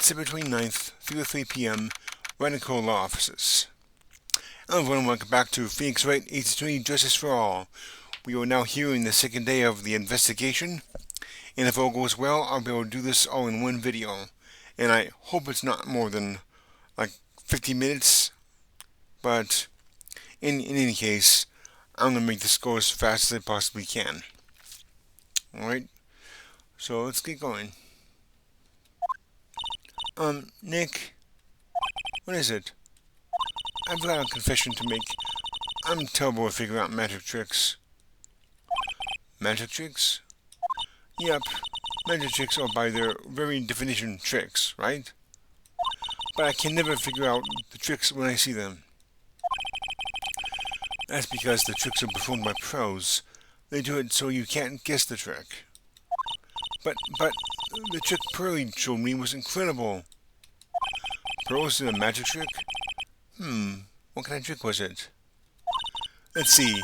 December 29th, 3:03 p.m., Radical Law Offices. Hello everyone, welcome back to Phoenix Wright 83 Justice for All. We are now here in the second day of the investigation, and if all goes well, I'll be able to do this all in one video. And I hope it's not more than like 50 minutes, but in any case, I'm going to make this go as fast as I possibly can. Alright, so let's get going. Nick, what is it? I've got a confession to make. I'm terrible at figuring out magic tricks. Magic tricks? Yep, magic tricks are by their very definition tricks, right? But I can never figure out the tricks when I see them. That's because the tricks are performed by pros. They do it so you can't guess the trick. But the trick Pearlie showed me was incredible. Pearls did a magic trick? What kind of trick was it? Let's see.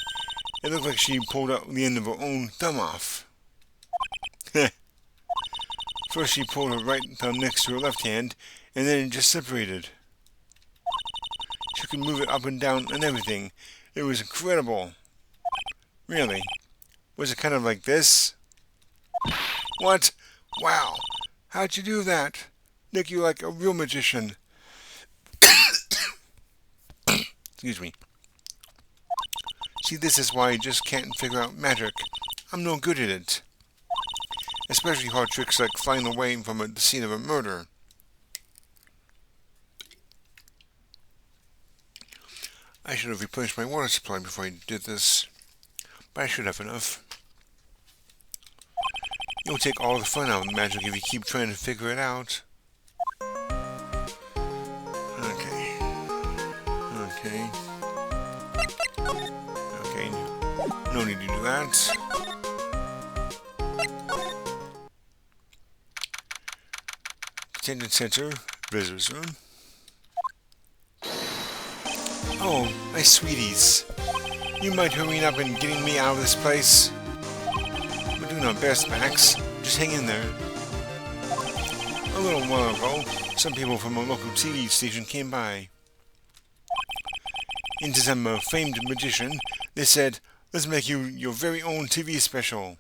It looked like she pulled out the end of her own thumb off. First she pulled her right thumb next to her left hand, and then it just separated. She could move it up and down and everything. It was incredible. Really? Was it kind of like this? What? Wow. How'd you do that? Nick, you're like a real magician. Excuse me. See, this is why I just can't figure out magic. I'm no good at it. Especially hard tricks like flying away from the scene of a murder. I should have replenished my water supply before I did this. But I should have enough. You'll take all the fun out of magic if you keep trying to figure it out. Okay, no need to do that. Detention Center, Visitors Room. Oh, my sweeties. You mind hurrying up and getting me out of this place? We're doing our best, Max. Just hang in there. A little while ago, some people from a local TV station came by. Into some famed magician, they said, "Let's make you your very own TV special."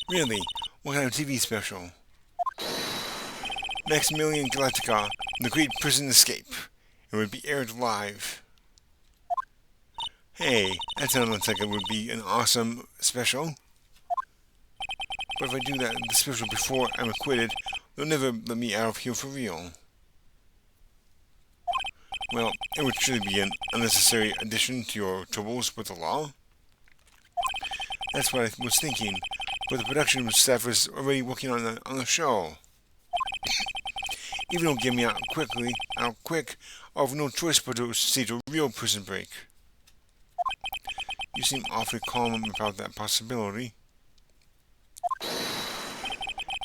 Really? What kind of TV special? Maximilian Galactica, The Great Prison Escape. It would be aired live. Hey, that sounds like it would be an awesome special. But if I do the special before I'm acquitted, they'll never let me out of here for real. Well, it would surely be an unnecessary addition to your troubles with the law. That's what I was thinking, but the production staff was already working on the show. Even though get me out quick, I'll have no choice but to stage a real prison break. You seem awfully calm about that possibility.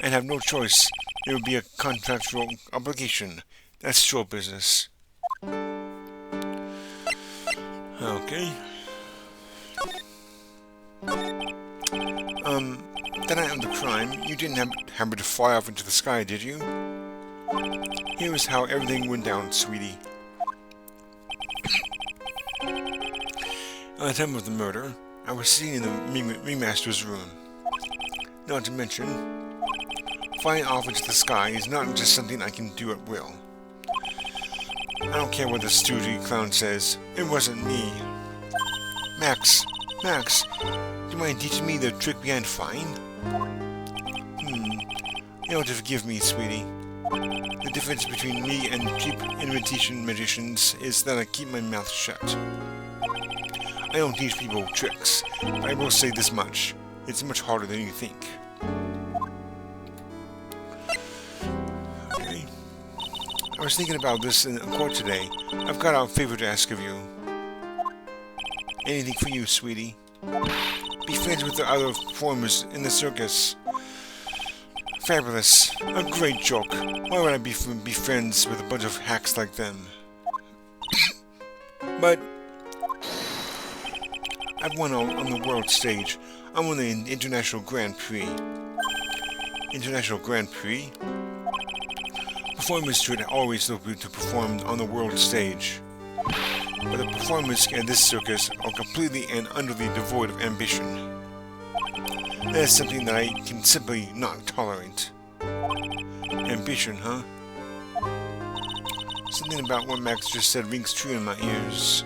And have no choice. It would be a contractual obligation. That's show business. Okay. That night of the crime, you didn't happen to fly off into the sky, did you? Here is how everything went down, sweetie. At the time of the murder, I was sitting in the ringmaster's room. Not to mention, flying off into the sky is not just something I can do at will. I don't care what the stoogy clown says. It wasn't me. Max, do you mind teaching me the trick behind flying? You'll have to forgive me, sweetie. The difference between me and cheap imitation magicians is that I keep my mouth shut. I don't teach people tricks, but I will say this much. It's much harder than you think. Okay. I was thinking about this in court today. I've got a favor to ask of you. Anything for you, sweetie. Be friends with the other performers in the circus. Fabulous. A great joke. Why would I be friends with a bunch of hacks like them? But I've won on the world stage. I won the International Grand Prix. International Grand Prix? Performers should always look to perform on the world stage. But the performers in this circus are completely and utterly devoid of ambition. That is something that I can simply not tolerate. Ambition, huh? Something about what Max just said rings true in my ears.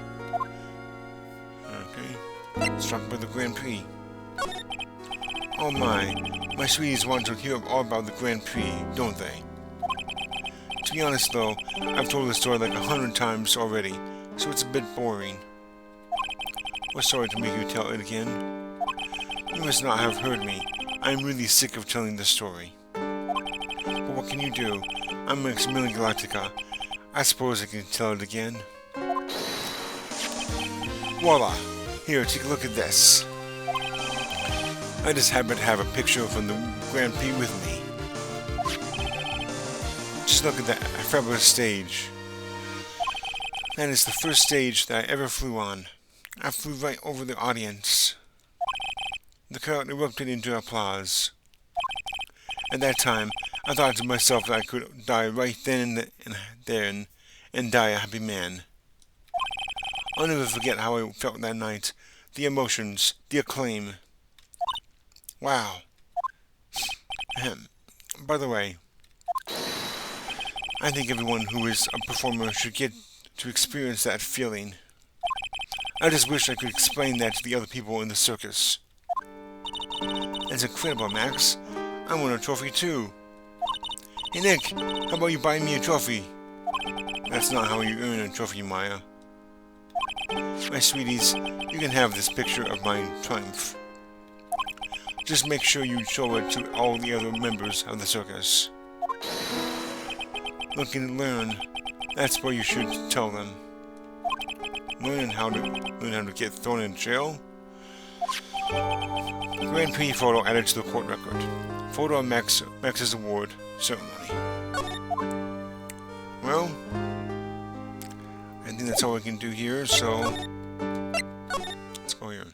Okay, let's talk about the Grand Prix. Oh my sweeties want to hear all about the Grand Prix, don't they? To be honest though, I've told the story like 100 times already, so it's a bit boring. We're sorry to make you tell it again. You must not have heard me. I'm really sick of telling the story. But what can you do? I'm Maximilian Galactica. I suppose I can tell it again. Voila! Here, take a look at this. I just happen to have a picture from the Grand Prix with me. Just look at that fabulous stage. That is the first stage that I ever flew on. I flew right over the audience. The crowd erupted into applause. At that time, I thought to myself that I could die right then and there and die a happy man. I'll never forget how I felt that night. The emotions, the acclaim. Wow. By the way, I think everyone who is a performer should get to experience that feeling. I just wish I could explain that to the other people in the circus. That's incredible, Max. I want a trophy too. Hey Nick, how about you buy me a trophy? That's not how you earn a trophy, Maya. My sweeties, you can have this picture of my triumph. Just make sure you show it to all the other members of the circus. Look and learn. That's what you should tell them. Learn how to get thrown in jail. Grand Prix photo added to the court record. Photo of Max's award ceremony. Well, I think that's all I can do here, so let's go here.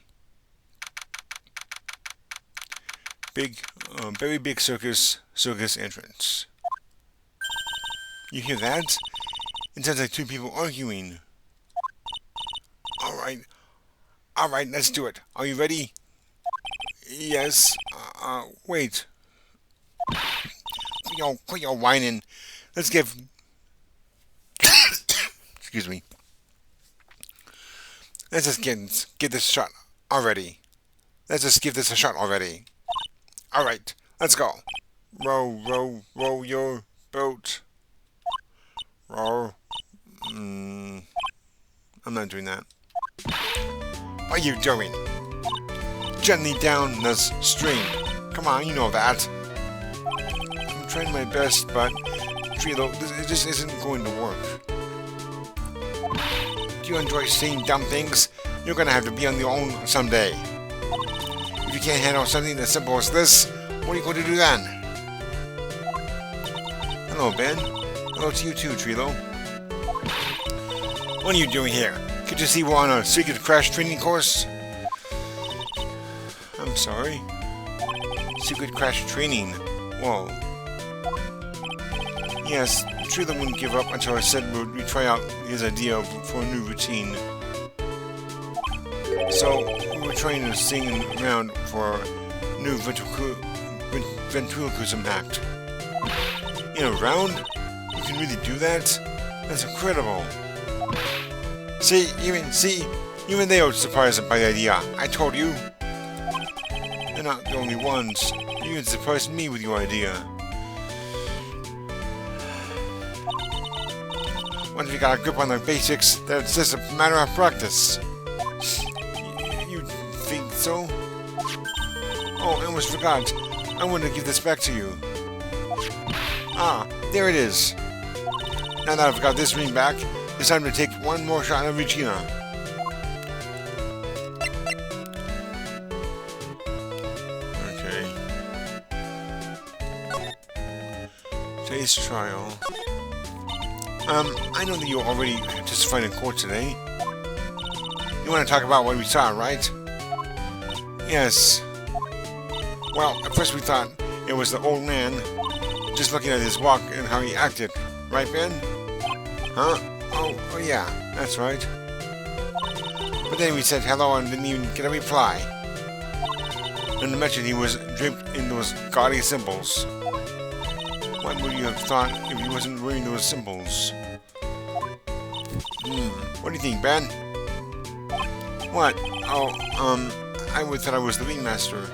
Very big circus entrance. You hear that? It sounds like two people arguing. Alright, let's do it. Are you ready? Yes. Wait. Quit your whining. Let's give... Excuse me. Let's just get this shot already. Let's just give this a shot already. Alright, let's go. Row your boat. Row. I'm not doing that. What are you doing? Gently down this stream. Come on, you know that. I'm trying my best, but Trilo, it just isn't going to work. Do you enjoy seeing dumb things? You're gonna have to be on your own someday. If you can't handle something as simple as this, what are you going to do then? Hello, Ben. Hello to you too, Trilo. What are you doing here? Could you see we're on a secret crash training course? I'm sorry. Secret crash training. Whoa. Yes, Trilo wouldn't give up until I said we try out his idea for a new routine. So, we were trying to sing around for a new ventriloquism act. In a round? You can really do that? That's incredible. Even they are surprised by the idea. I told you. They're not the only ones. You even surprised me with your idea. Once we got a grip on the basics, then it's just a matter of practice. You think so? Oh, I almost forgot. I wanted to give this back to you. Ah, there it is. Now that I've got this ring back, it's time to take one more shot at Regina. Okay. Taste trial. I know that you already testified in court today. You want to talk about what we saw, right? Yes. Well, at first we thought it was the old man, just looking at his walk and how he acted. right, Ben? Huh? Oh yeah, that's right. But then we said hello and didn't even get a reply. And to mention he was draped in those gaudy symbols. What would you have thought if he wasn't wearing those symbols? What do you think, Ben? What? Oh, I would thought I was the ringmaster.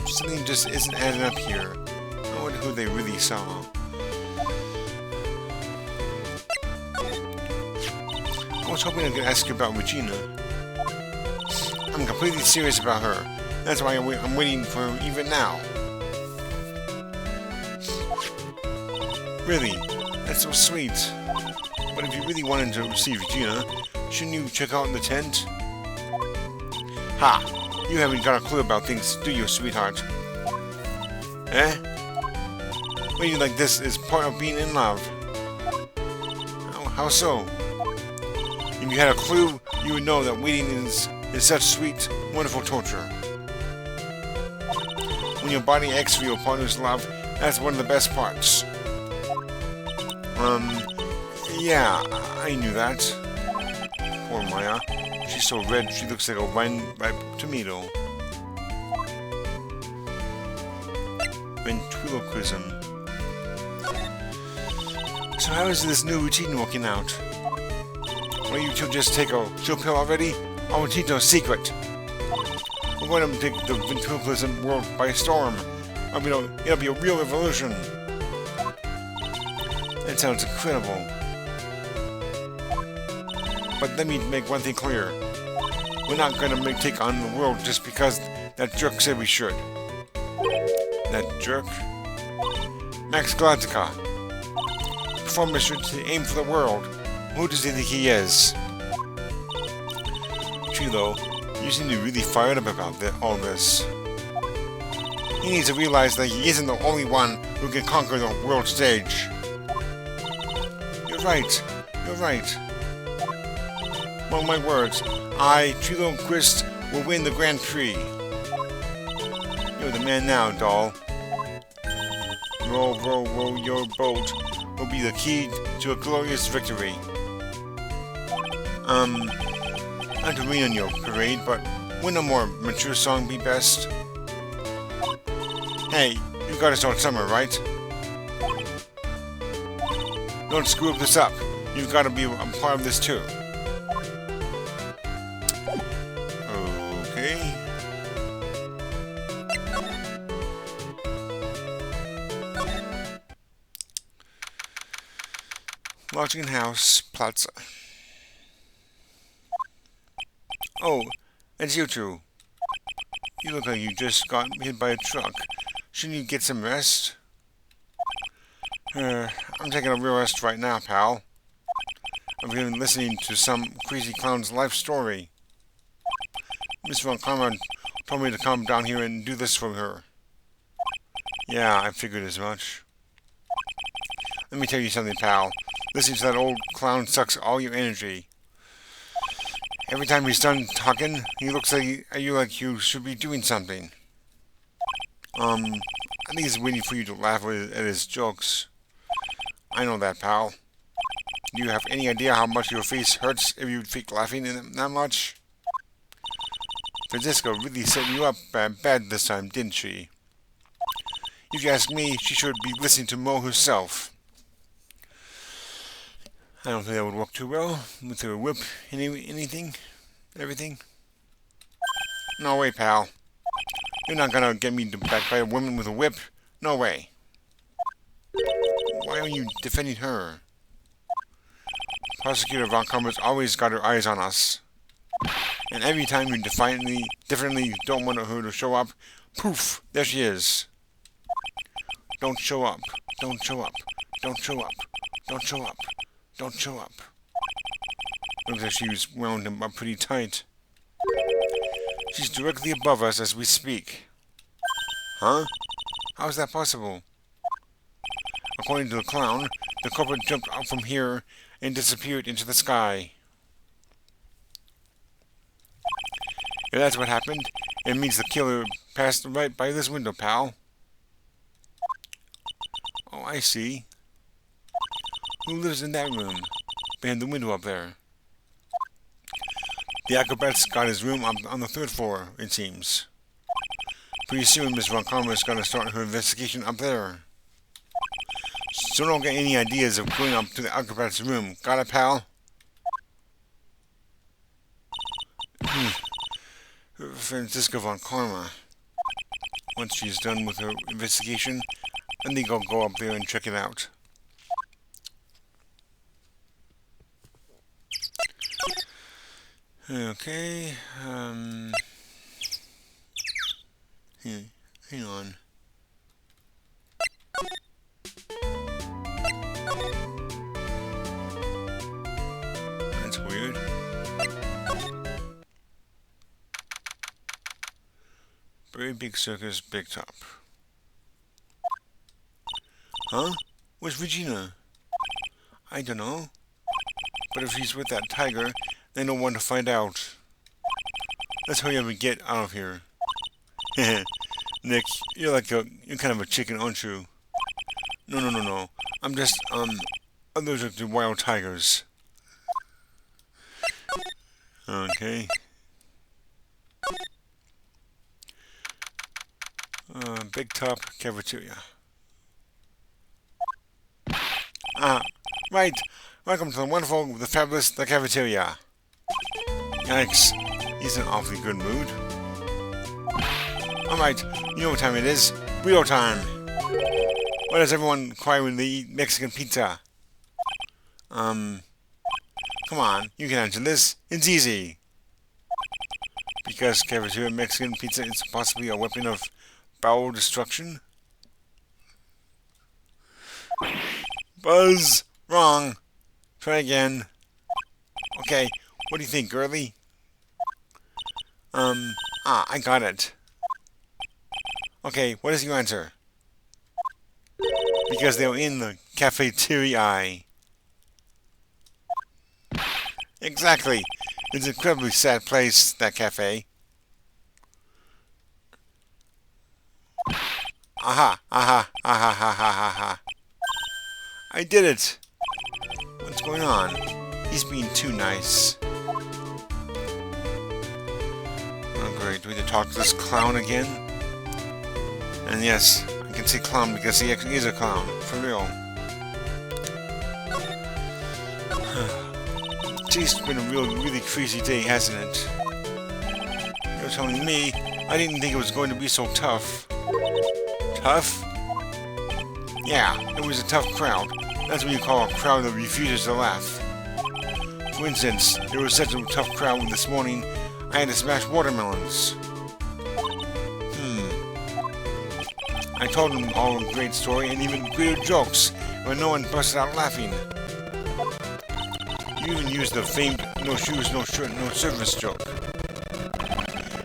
Something just isn't adding up here. I wonder who they really saw. I was hoping I could ask you about Regina. I'm completely serious about her. That's why I'm waiting for her even now. Really? That's so sweet. But if you really wanted to see Regina, shouldn't you check out the tent? Ha! You haven't got a clue about things, do you, sweetheart? Eh? Waiting like this is part of being in love. How so? If you had a clue, you would know that waiting is such sweet, wonderful torture. When your body asks for your partner's love, that's one of the best parts. Yeah, I knew that. Poor Maya. She's so red, she looks like a ripe tomato. Ventriloquism. So how is this new routine working out? Will you two just take a chill pill already? I will teach you a secret. We're going to take the ventriloquism world by storm. I mean, it'll be a real revolution. That sounds incredible. But let me make one thing clear. We're not going to take on the world just because that jerk said we should. That jerk? Max Galactica. Performer should aim for the world. Who does he think he is? Trilo, you seem to be really fired up about all this. He needs to realize that he isn't the only one who can conquer the world stage. You're right. You're right. Among my words, I, Trilo Quist, will win the Grand Prix. You're the man now, doll. Row, row, row your boat will be the key to a glorious victory. Not to rain on your parade, but wouldn't a more mature song be best? Hey, you got us all summer, right? Don't screw this up. You've got to be a part of this too. Okay. Lodging House, Plaza. Oh, it's you two. You look like you just got hit by a truck. Shouldn't you get some rest? I'm taking a real rest right now, pal. I've been listening to some crazy clown's life story. Miss Von Karma told me to come down here and do this for her. Yeah, I figured as much. Let me tell you something, pal. Listening to that old clown sucks all your energy. Every time he's done talking, he looks at you like you should be doing something. I think he's waiting for you to laugh at his jokes. I know that, pal. Do you have any idea how much your face hurts if you fake laughing that much? Francisco really set you up bad this time, didn't she? If you ask me, she should be listening to Mo herself. I don't think that would work too well with her whip, anything, everything. No way, pal. You're not gonna get me back by a woman with a whip. No way. Why are you defending her? Prosecutor Von Karma's always got her eyes on us. And every time you definitely don't want her to show up, poof, there she is. Don't show up. Don't show up. Don't show up. Don't show up. Don't show up. Looks like she was wound him up pretty tight. She's directly above us as we speak. Huh? How is that possible? According to the clown, the culprit jumped out from here and disappeared into the sky. If that's what happened, it means the killer passed right by this window, pal. Oh, I see. Who lives in that room? Behind the window up there. The acrobat's got his room on the third floor, it seems. Pretty soon, Miss Von Karma's gonna start her investigation up there. So don't get any ideas of going up to the acrobat's room. Got it, pal? Francisca Von Karma. Once she's done with her investigation, I think I'll go up there and check it out. Okay, hang on. That's weird. Very big circus, big top. Huh? Where's Regina? I don't know. But if she's with that tiger, then no one to find out. Let's hurry up and get out of here. Nick, you're kind of a chicken, aren't you? No. I'm just, allergic to wild tigers. Okay. Big top cafeteria. Right. Welcome to the wonderful, the fabulous, the cafeteria. Yikes. He's in an awfully good mood. Alright, you know what time it is. Burrito time. Why does everyone cry when they eat Mexican pizza? Come on, you can answer this. It's easy. Because cafeteria Mexican pizza is possibly a weapon of bowel destruction? Buzz! Wrong. Try again. Okay, what do you think, girly? I got it. Okay, what is your answer? Because they were in the cafeteria. Exactly. It's an incredibly sad place, that cafe. Aha. I did it. What's going on? He's being too nice. Oh great, do we have to talk to this clown again? And yes, I can say clown because he actually is a clown, for real. It's been a really crazy day, hasn't it? You're telling me I didn't think it was going to be so tough. Tough? Yeah, it was a tough crowd. That's what you call a crowd that refuses to laugh. For instance, there was such a tough crowd this morning, I had to smash watermelons. I told them all a great story and even greater jokes when no one busted out laughing. You even used the famed no shoes, no shirt, no service joke.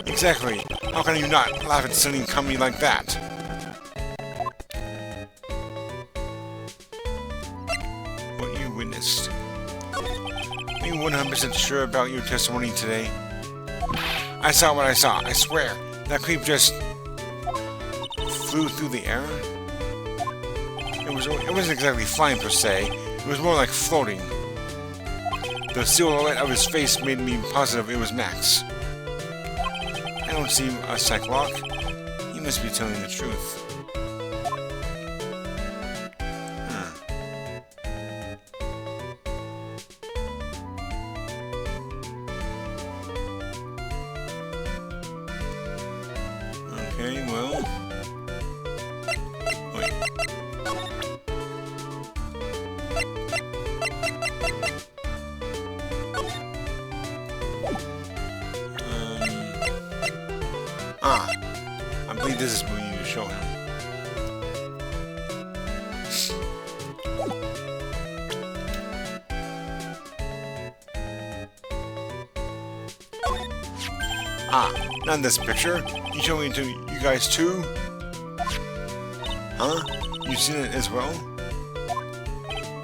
Exactly. How can you not laugh at something comedy like that? What you witnessed. Are you 100% sure about your testimony today? I saw what I saw, I swear. That creep just flew through the air? It wasn't exactly flying per se, it was more like floating. The silhouette of his face made me positive it was Max. I don't see a Cyclock. He must be telling the truth. Okay, well... Wait. I believe this is what you need to show him. Not in this picture. You show me to you guys too? Huh? You've seen it as well?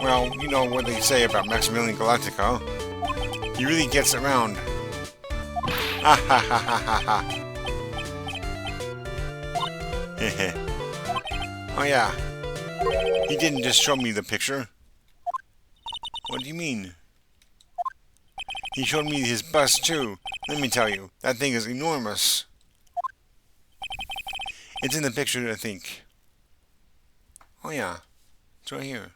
Well, you know what they say about Maximilian Galactica. He really gets around. Ha ha ha ha ha ha. Oh yeah. He didn't just show me the picture. What do you mean? He showed me his bust too. Let me tell you, that thing is enormous. It's in the picture, I think. Oh yeah, it's right here.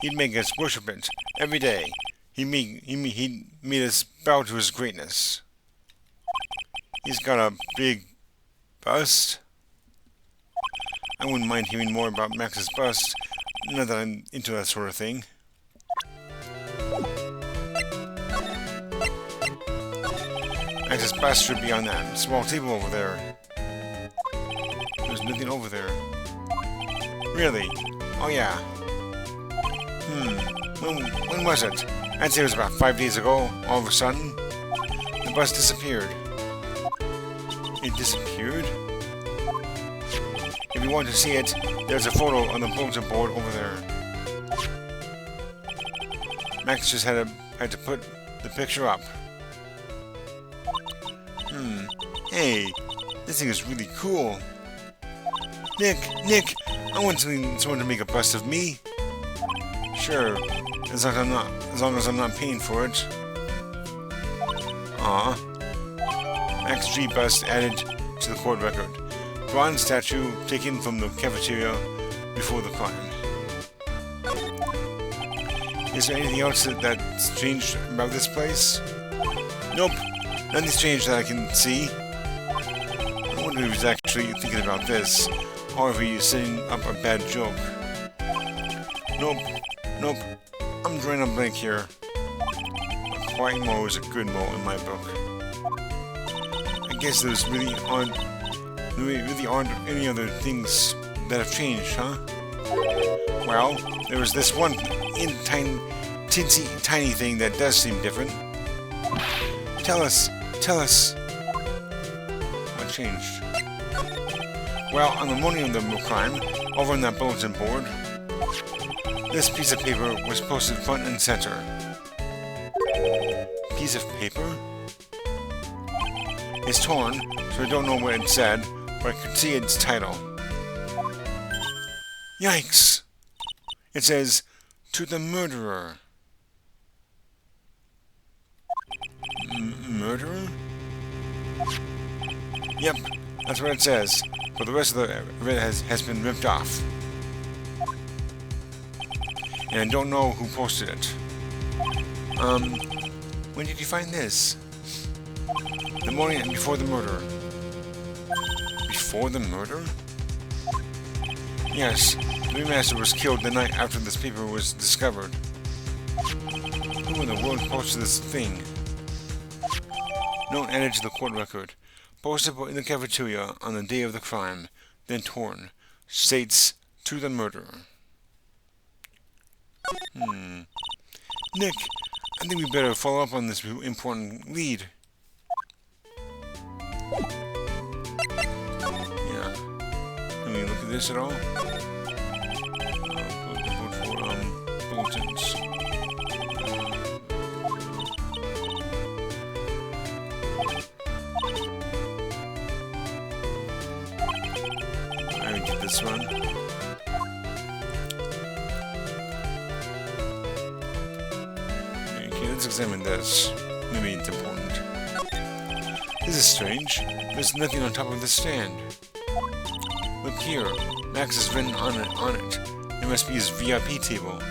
He'd make us worship it every day. He made us bow to his greatness. He's got a big bust. I wouldn't mind hearing more about Max's bust, now that I'm into that sort of thing. Max's bust should be on that small table over there. There's nothing over there. Really? Oh yeah. When was it? I'd say it was about 5 days ago. All of a sudden, the bus disappeared. It disappeared? If you want to see it, there's a photo on the bulletin board over there. Max just had to put the picture up. Hey, this thing is really cool. Nick, I want someone to make a bust of me. Sure, as long as I'm not paying for it. Aw. Max G bust added to the court record. Bronze statue taken from the cafeteria before the crime. Is there anything else that's strange about this place? Nope, nothing strange that I can see. I wonder if he's actually thinking about this, or if he's setting up a bad joke. Nope, I'm drawing a blank here. A quiet mo is a good mo in my book. I guess there really aren't any other things that have changed, huh? Well, there was this one tiny thing that does seem different. Tell us. What changed? Well, on the morning of the crime, over on that bulletin board, this piece of paper was posted front and center. Piece of paper? It's torn, so I don't know what it said, but I could see its title. Yikes! It says, "To the murderer." Murderer? Yep, that's what it says, but the rest of it has been ripped off. And I don't know who posted it. When did you find this? The morning before the murder. Before the murder? Yes, the Remaster was killed the night after this paper was discovered. Who in the world posted this thing? Note added to the court record. Posted in the cafeteria on the day of the crime, then torn. States, "To the murderer." Nick, I think we better follow up on this important lead. Yeah. Can we look at this at all? Bulletins. I already did this one. Okay, let's examine this. Maybe it's important. This is strange. There's nothing on top of the stand. Look here. Max has written on it. It must be his VIP table.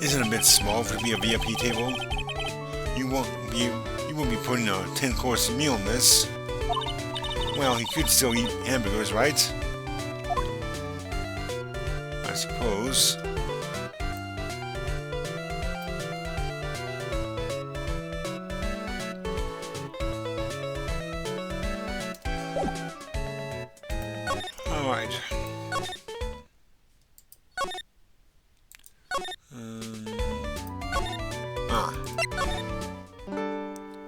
Isn't it a bit small for it to be a VIP table? You won't be putting a 10-course meal in this. Well, he could still eat hamburgers, right? I suppose. Alright.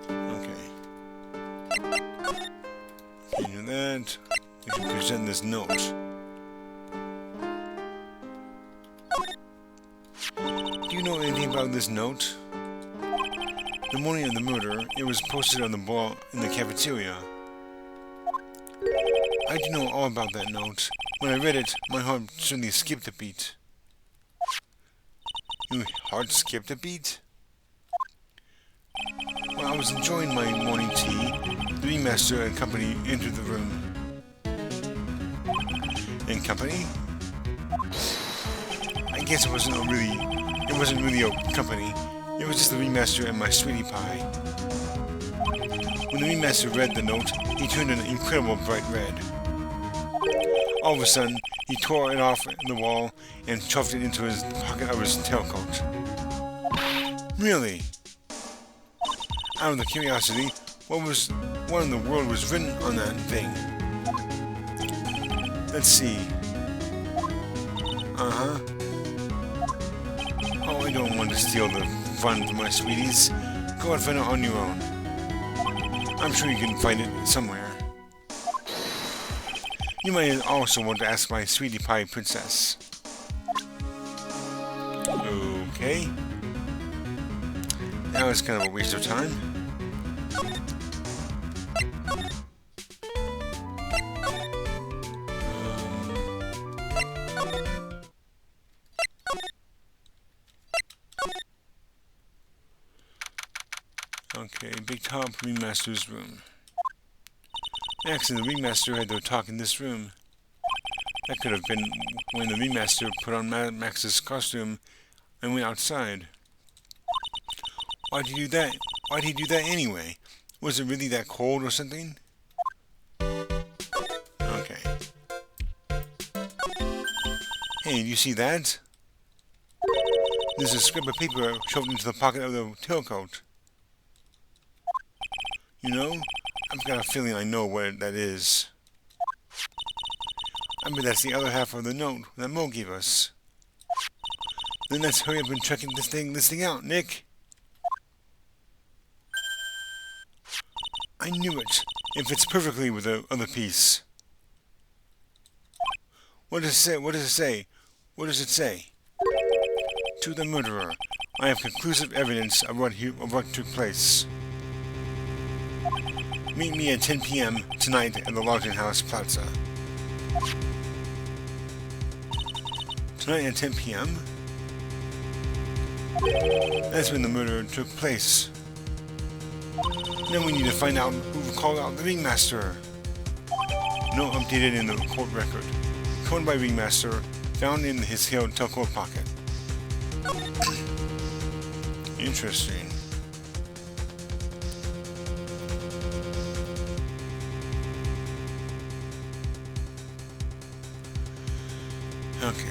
Okay. Continue that. We can present this note. Do you know anything about this note? The morning of the murder, it was posted on the wall in the cafeteria. I do know all about that note. When I read it, my heart suddenly skipped a beat. Your heart skipped a beat? While I was enjoying my morning tea, the ringmaster and company entered the room. And company? I guess it wasn't really a company. It was just the ringmaster and my sweetie pie. When the ringmaster read the note, he turned an incredible bright red. All of a sudden, he tore it off the wall and shoved it into his pocket of his tailcoat. Really? Out of the curiosity, what in the world was written on that thing? Let's see. Oh, I don't want to steal the fun from my sweeties. Go and find it on your own. I'm sure you can find it somewhere. You might also want to ask my sweetie pie princess. Okay. That was kind of a waste of time. Okay, Big Top Ringmaster's room. Max and the Ringmaster had their talk in this room. That could have been when the Ringmaster put on Max's costume and went outside. Why'd he do that? Why'd he do that anyway? Was it really that cold or something? Okay. Hey, do you see that? There's a scrap of paper shoved into the pocket of the tailcoat. You know, I've got a feeling I know what that is. I bet that's the other half of the note that Mo gave us. Then let's hurry up and check this thing out, Nick. I knew it. It fits perfectly with the other piece. What does it say? What does it say? What does it say? To the murderer, I have conclusive evidence of what took place. Meet me at 10 p.m. tonight at the Lodging House Plaza. Tonight at 10 p.m.? That's when the murder took place. Then we need to find out who called out the Ringmaster. No updated in the court record. Code by Ringmaster, found in his tailcoat pocket. Interesting. Okay.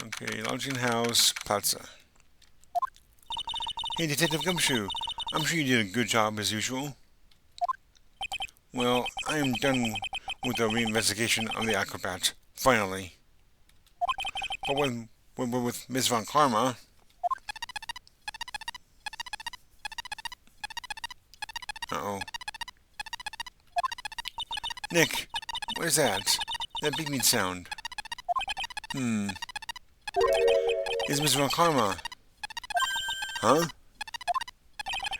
Okay, Lodging House Plaza. Hey, Detective Gumshoe. I'm sure you did a good job as usual. Well, I am done with the reinvestigation of the acrobat. Finally. But with Ms. Von Karma... Uh-oh. Nick, what is that? That beeping sound. It's Ms. Von Karma. Huh?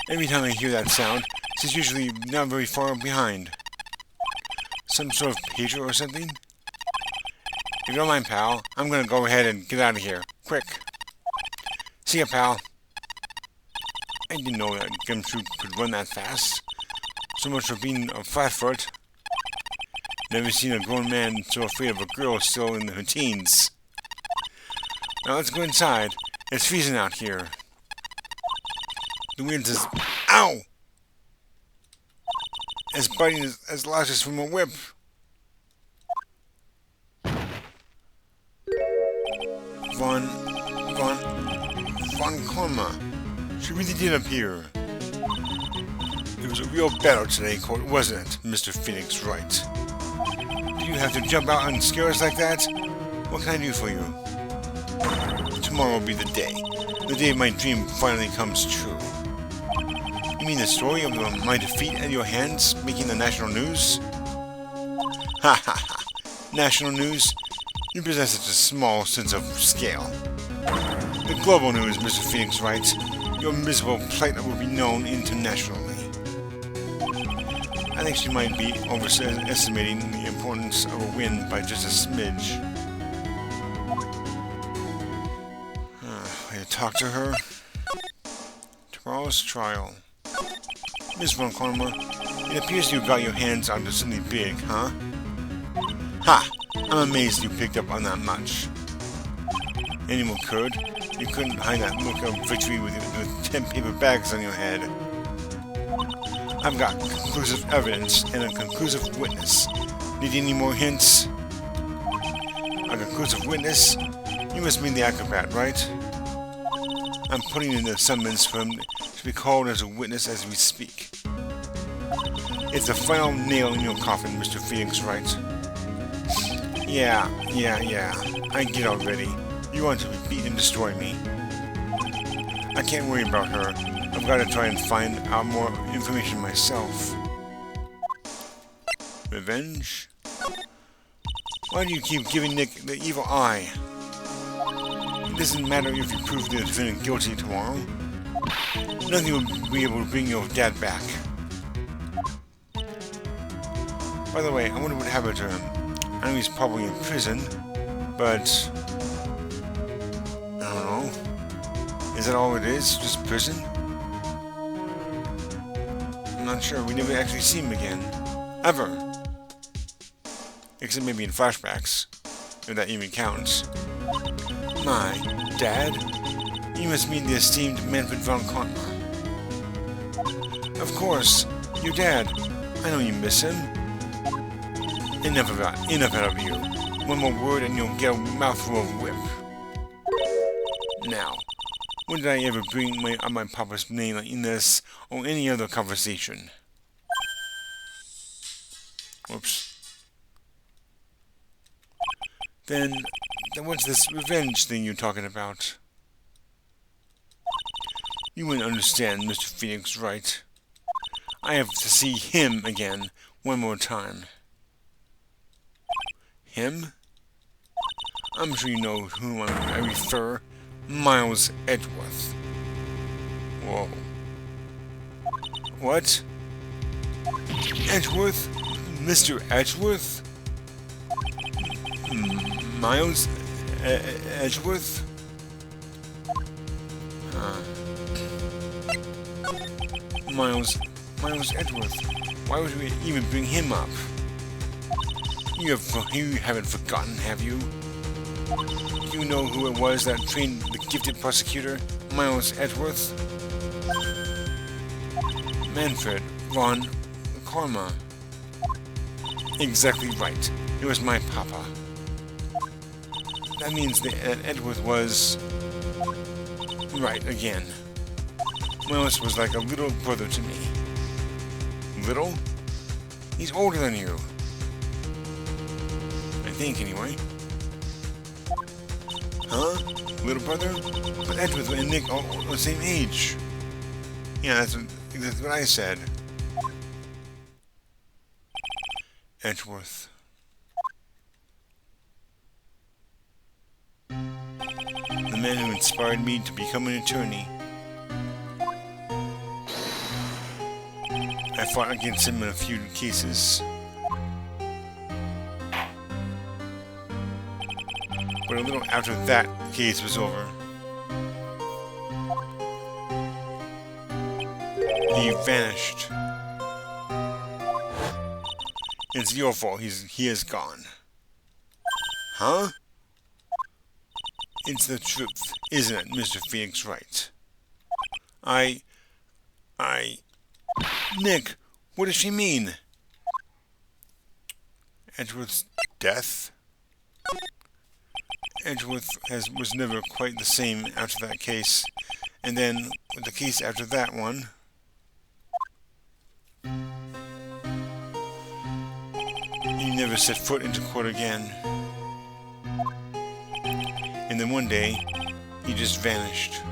Every time I hear that sound, she's usually not very far behind. Some sort of pager or something? If you don't mind, pal, I'm gonna go ahead and get out of here. Quick. See ya, pal. I didn't know that Gumshoe could run that fast. So much for being a flatfoot. Never seen a grown man so afraid of a girl still in her teens. Now let's go inside. It's freezing out here. The wind is... Ow! As biting as lashes from a whip. Von Karma. She really did appear. It was a real battle today, Court, wasn't it, Mr. Phoenix Wright? Do you have to jump out and scare us like that? What can I do for you? Tomorrow will be the day my dream finally comes true. You mean the story of my defeat at your hands making the national news? Ha ha ha. National news? You possess such a small sense of scale. The global news, Mr. Phoenix writes. Your miserable plight will be known internationally. I think she might be overestimating the importance of a win by just a smidge. I talk to her. Tomorrow's trial. Miss Von Karma, it appears you got your hands onto something big, huh? Ha! I'm amazed you picked up on that much. Anyone could. You couldn't hide that look of victory with 10 paper bags on your head. I've got conclusive evidence and a conclusive witness. Need any more hints? A conclusive witness? You must mean the acrobat, right? I'm putting in the summons for him to be called as a witness as we speak. It's the final nail in your coffin, Mr. Phoenix writes. Yeah. I get already. You want to beat and destroy me. I can't worry about her. I've got to try and find out more information myself. Revenge? Why do you keep giving Nick the evil eye? It doesn't matter if you prove the defendant guilty tomorrow. Nothing will be able to bring your dad back. By the way, I wonder what happened to him. I know he's probably in prison, but I don't know. Is that all it is? Just prison? I'm not sure. We never actually see him again. Ever. Except maybe in flashbacks. If that even counts. My dad? You must mean the esteemed Manfred von Karma. Of course. Your dad. I know you miss him. Enough out of you. One more word and you'll get a mouthful of whip. Now, when did I ever bring my papa's name in this or any other conversation? Whoops. Then what's this revenge thing you're talking about? You wouldn't understand, Mr. Phoenix, right? I have to see him again one more time. Him? I'm sure you know whom I refer. Miles Edgeworth. Whoa. What? Edgeworth? Mr. Edgeworth? Miles Edgeworth? Miles Edgeworth. Why would we even bring him up? You haven't forgotten, have you? Do you know who it was that trained the gifted prosecutor, Miles Edgeworth? Manfred von Karma. Exactly right. It was my papa. That means that Edgeworth was... right, again. Miles was like a little brother to me. Little? He's older than you. I think, anyway. Huh? Little brother? But Edgeworth and Nick are the same age. Yeah, that's what I said. Edgeworth. The man who inspired me to become an attorney. I fought against him in a few cases. But a little after that case was over, he vanished. It's your fault. He is gone. Huh? It's the truth, isn't it, Mr. Phoenix Wright? Nick, what does she mean? Edgeworth's death? Edgeworth was never quite the same after that case. And then, with the case after that one, he never set foot into court again. And then one day, he just vanished.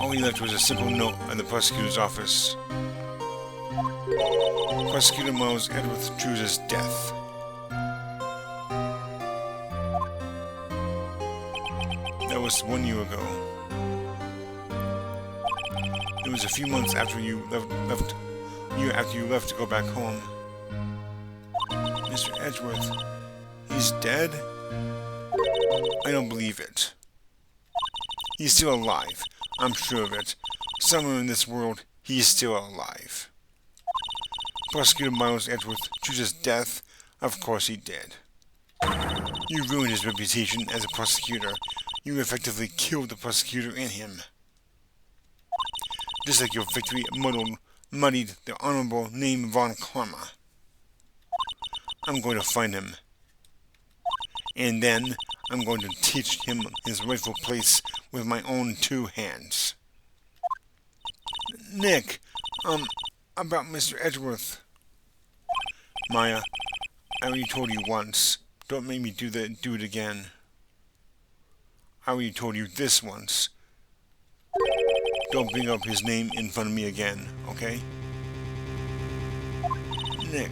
All he left was a simple note in the prosecutor's office. Prosecutor Miles Edgeworth chooses death. That was 1 year ago. It was a few months after you left to go back home. Mr. Edgeworth, he's dead? I don't believe it. He's still alive. I'm sure of it. Somewhere in this world, he is still alive. Prosecutor Miles Edgeworth chooses death. Of course he did. You ruined his reputation as a prosecutor. You effectively killed the prosecutor in him. Just like your victory muddied the honorable name Von Karma. I'm going to find him. And then I'm going to teach him his rightful place with my own 2 hands. Nick, about Mr. Edgeworth. Maya, I already told you once. Don't make me do it again. I already told you this once. Don't bring up his name in front of me again, okay? Nick.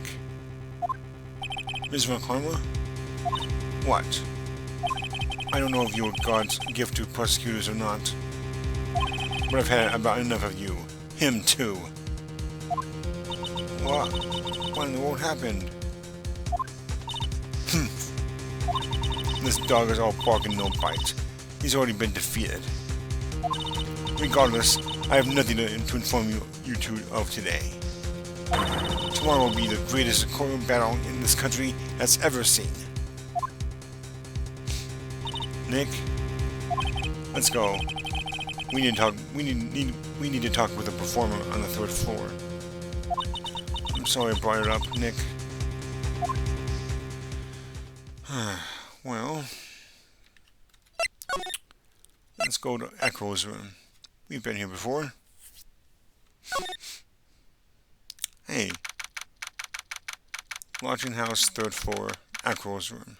Ms. Von Karma? What? I don't know if you're God's gift to prosecutors or not, but I've had about enough of you. Him too. What? What in the world happened? This dog is all bark and no bite. He's already been defeated. Regardless, I have nothing to inform you two of today. Tomorrow will be the greatest courtroom battle in this country has ever seen. Nick, let's go. We need to talk. We need to talk with a performer on the 3rd floor. I'm sorry I brought it up, Nick. Well, let's go to Acro's room. We've been here before. Hey. Lodging house, 3rd floor, Acro's room.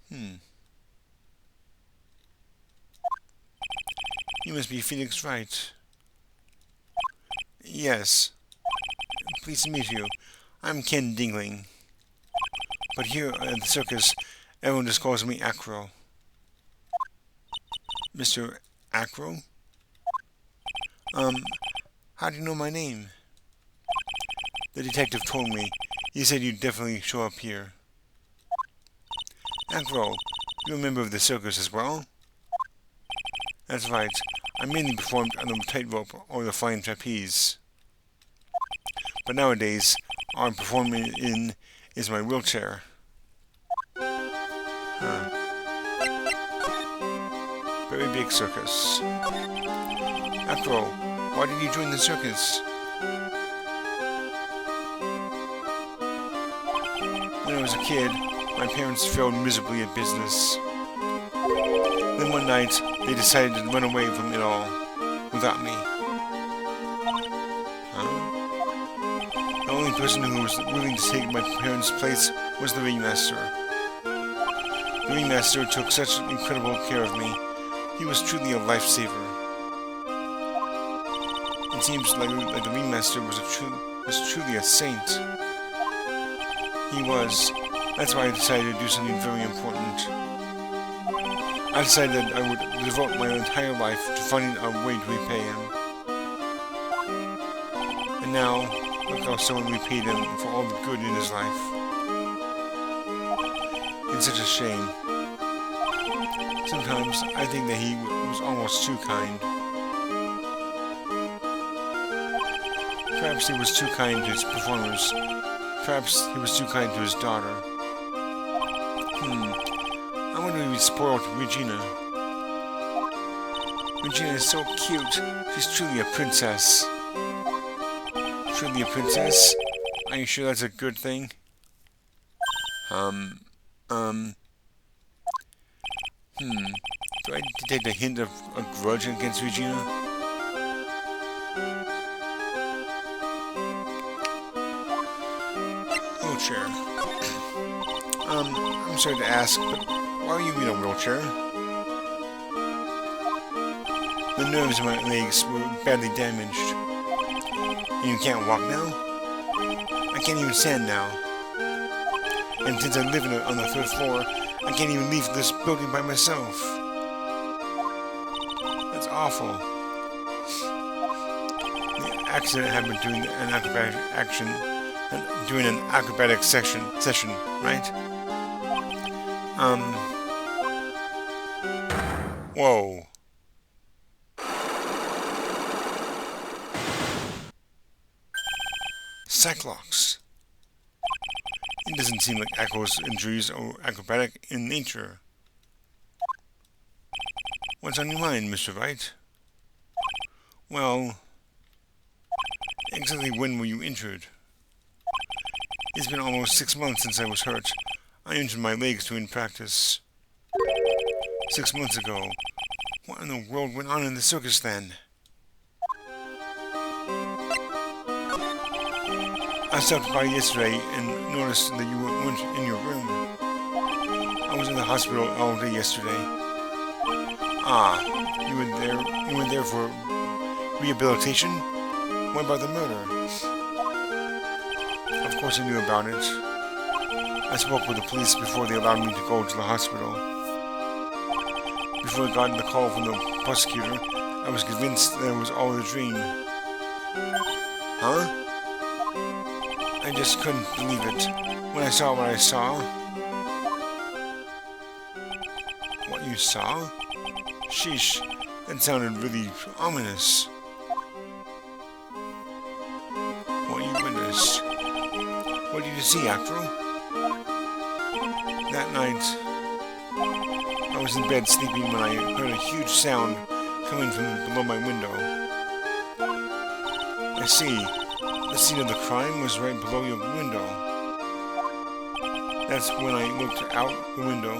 You must be Phoenix Wright. Yes. Pleased to meet you. I'm Ken Dingling. But here at the circus, everyone just calls me Acro. Mr. Acro? How do you know my name? The detective told me. He said you'd definitely show up here. Acro, you're a member of the circus as well? That's right. I mainly performed on the tightrope or the flying trapeze. But nowadays, all I'm performing in is my wheelchair. Very big circus. Acro, why did you join the circus? When I was a kid, my parents failed miserably at business. Then one night, they decided to run away from it all, without me. The only person who was willing to take my parents' place was the ringmaster. The ringmaster took such incredible care of me. He was truly a lifesaver. It seems like the ringmaster was truly a saint. He was. That's why I decided to do something very important. I decided that I would devote my entire life to finding a way to repay him. And now, look how someone repaid him for all the good in his life. It's such a shame. Sometimes I think that he was almost too kind. Perhaps he was too kind to his performers. Perhaps he was too kind to his daughter. I wonder if he spoiled Regina. Regina is so cute. She's truly a princess. Truly a princess? Are you sure that's a good thing? Do I detect a hint of a grudge against Regina? Wheelchair. I'm sorry to ask, but why are you in a wheelchair? The nerves in my legs were badly damaged. And you can't walk now? I can't even stand now. And since I live on the third floor, I can't even leave this building by myself. That's awful. The accident happened during an acrobatic action, during an acrobatic session, right? Whoa. Cyclops. It doesn't seem like Acro's injuries are acrobatic in nature. What's on your mind, Mr. Wright? Well, exactly when were you injured? It's been almost 6 months since I was hurt. I injured my legs during practice. 6 months ago. What in the world went on in the circus then? I stopped by yesterday and noticed that you weren't in your room. I was in the hospital all day yesterday. Ah, you were there for rehabilitation? What about the murder? Of course I knew about it. I spoke with the police before they allowed me to go to the hospital. Before I got the call from the prosecutor, I was convinced that it was all a dream. Huh? I just couldn't believe it. When I saw what I saw... What you saw? Sheesh, that sounded really ominous. What you witnessed? What did you see, Acro? That night, I was in bed sleeping when I heard a huge sound coming from below my window. I see. The scene of the crime was right below your window. That's when I looked out the window.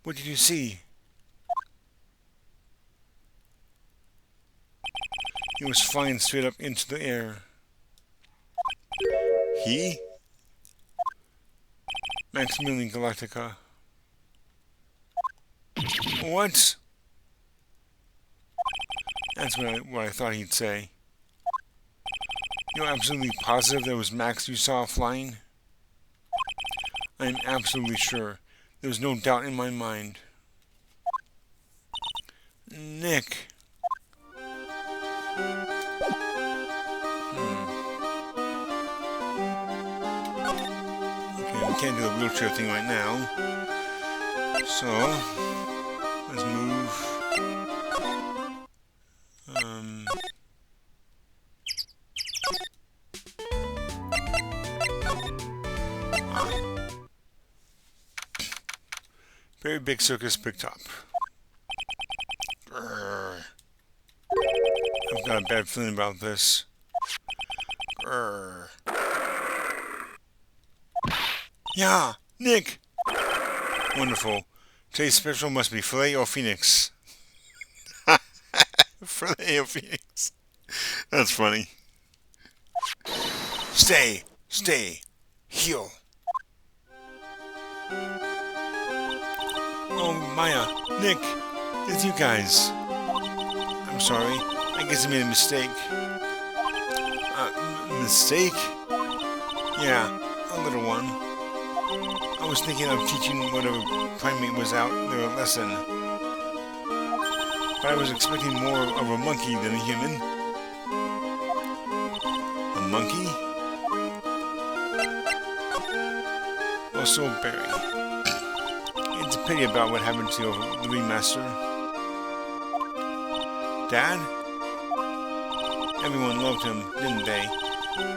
What did you see? He was flying straight up into the air. He? Maximilian Galactica. What? That's what I thought he'd say. You're absolutely positive that was Max you saw flying? I am absolutely sure. There was no doubt in my mind. Nick. Okay, we can't do the wheelchair thing right now. So, let's move. Very big circus, big top. Grrr. I've got a bad feeling about this. Grrr. Yeah, Nick! Wonderful. Today's special must be filet or phoenix. Filet or phoenix. That's funny. Stay, heal. Oh, Maya, Nick, it's you guys. I'm sorry, I guess I made a mistake. Mistake? Yeah, a little one. I was thinking of teaching whatever primate was out their lesson. But I was expecting more of a monkey than a human. A monkey? Well, so Barry. It's a pity about what happened to your living master. Dad? Everyone loved him, didn't they?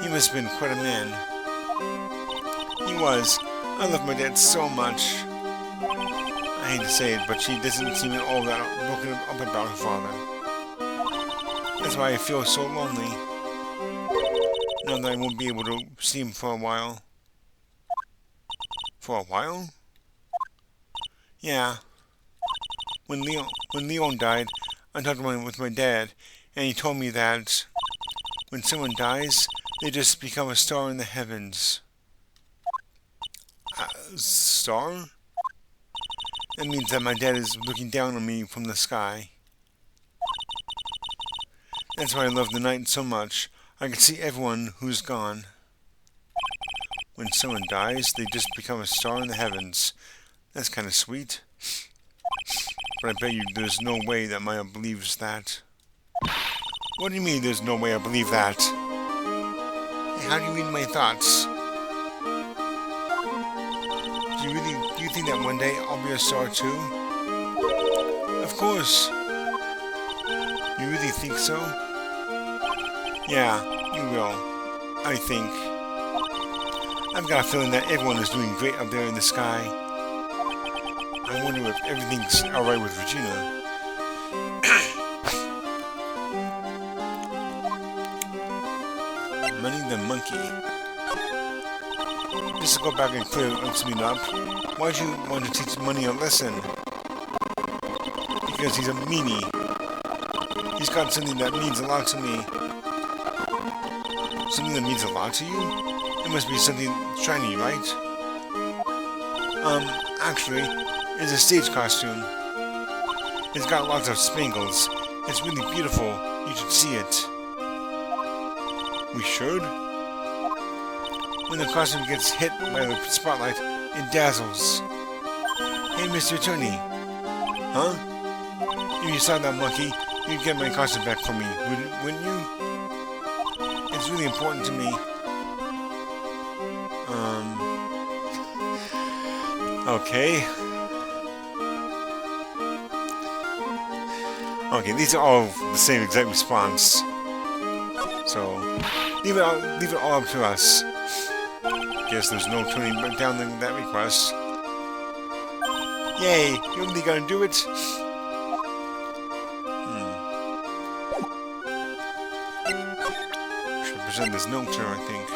He must have been quite a man. He was. I love my dad so much. I hate to say it, but she doesn't seem at all that broken up about her father. That's why I feel so lonely. Now that I won't be able to see him for a while. For a while? Yeah. When Leon died, I talked with my dad, and he told me that when someone dies, they just become a star in the heavens. A star? That means that my dad is looking down on me from the sky. That's why I love the night so much. I can see everyone who's gone. When someone dies, they just become a star in the heavens. That's kind of sweet. But I bet you there's no way that Maya believes that. What do you mean there's no way I believe that? Hey, how do you read my thoughts? Do you think that one day I'll be a star too? Of course. You really think so? Yeah, you will. I think. I've got a feeling that everyone is doing great up there in the sky. I wonder if everything's alright with Regina. Money the monkey. Just to go back and clear something up, why'd you want to teach Money a lesson? Because he's a meanie. He's got something that means a lot to me. Something that means a lot to you? It must be something shiny, right? Actually, it's a stage costume. It's got lots of spangles. It's really beautiful. You should see it. We should? When the costume gets hit by the spotlight, it dazzles. Hey, Mr. Attorney. Huh? If you saw that monkey, you'd get my costume back for me, wouldn't you? It's really important to me. Okay. Okay, these are all the same exact response. So, leave it all up to us. Guess there's no turning down that request. Yay! You really gonna do it? Should present this note to her, I think.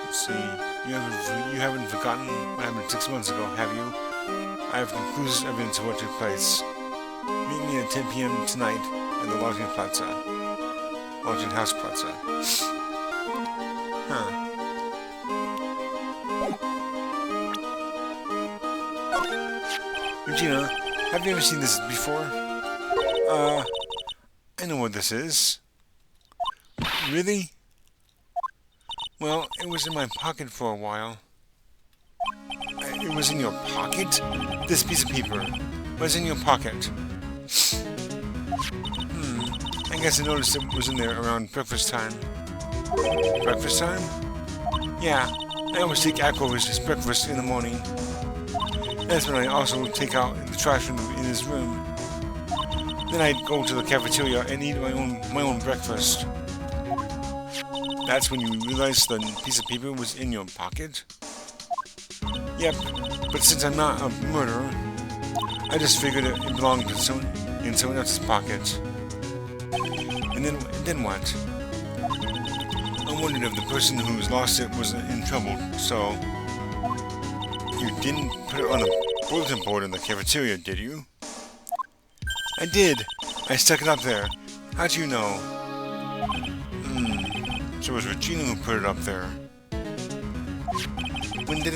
Let's see. You haven't forgotten what happened 6 months ago, have you? I have conclusive evidence of what took place. Meet me at 10 p.m. tonight at the Lodging House Plaza. Huh. Regina, have you ever seen this before? I know what this is. Really? Well, it was in my pocket for a while. It was in your pocket? This piece of paper was in your pocket. I guess I noticed it was in there around breakfast time. Breakfast time? Yeah, I always take Acro for his breakfast in the morning. That's when I also take out the trash in his room. Then I'd go to the cafeteria and eat my own breakfast. That's when you realized the piece of paper was in your pocket? Yep, but since I'm not a murderer, I just figured it belonged to someone else's pocket. And then what? I wondered if the person who's lost it was in trouble, so... You didn't put it on the bulletin board in the cafeteria, did you? I did. I stuck it up there. How'd you know? So it was Regina who put it up there. When did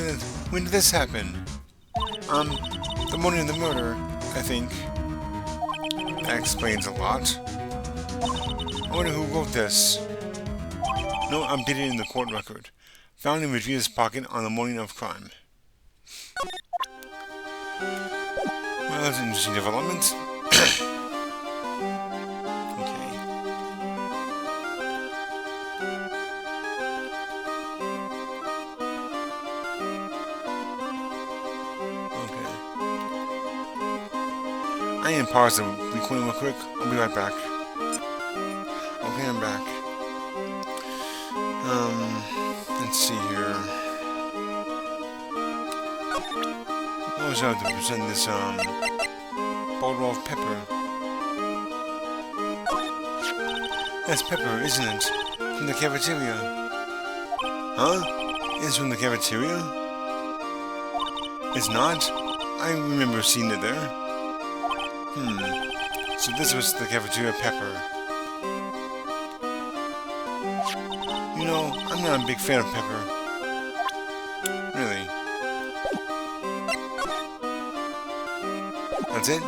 this happen? The morning of the murder, I think. That explains a lot. I wonder who wrote this. No, updated in the court record. Found in Regina's pocket on the morning of crime. Well, that's an interesting development. Okay. I am pause the recording real quick. I'll be right back. Okay, I'm back. Let's see here. I was out to present this, bottle of pepper. That's pepper, isn't it? From the cafeteria. Huh? It's from the cafeteria? It's not? I remember seeing it there. So this was the cafeteria pepper. You know, I'm not a big fan of pepper. Really. That's it?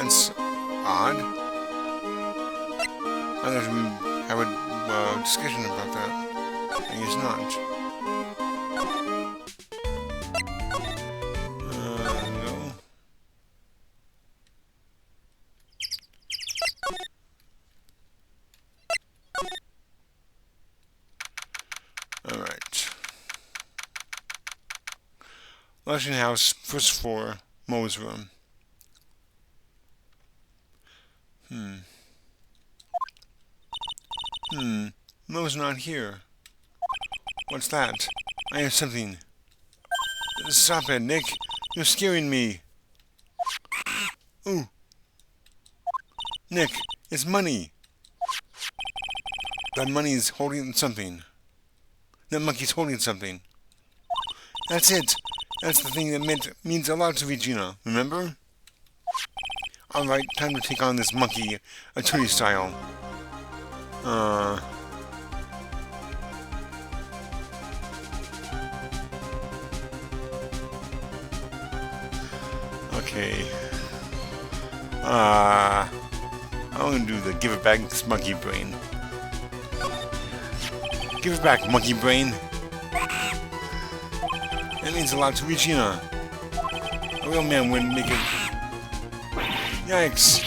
That's odd. I thought we have a discussion about that. I guess not. No. Alright. Lushing house, first floor, Mo's room. Mo's not here. What's that? I have something. Stop it, Nick. You're scaring me. Ooh. Nick, it's money. That money's holding something. That monkey's holding something. That's it. That's the thing that means a lot to Regina, remember? Alright, time to take on this monkey, attorney style. Okay. I'm gonna do the give it back monkey brain. Give it back, monkey brain. That means a lot to Regina. A real man wouldn't make it. Yikes.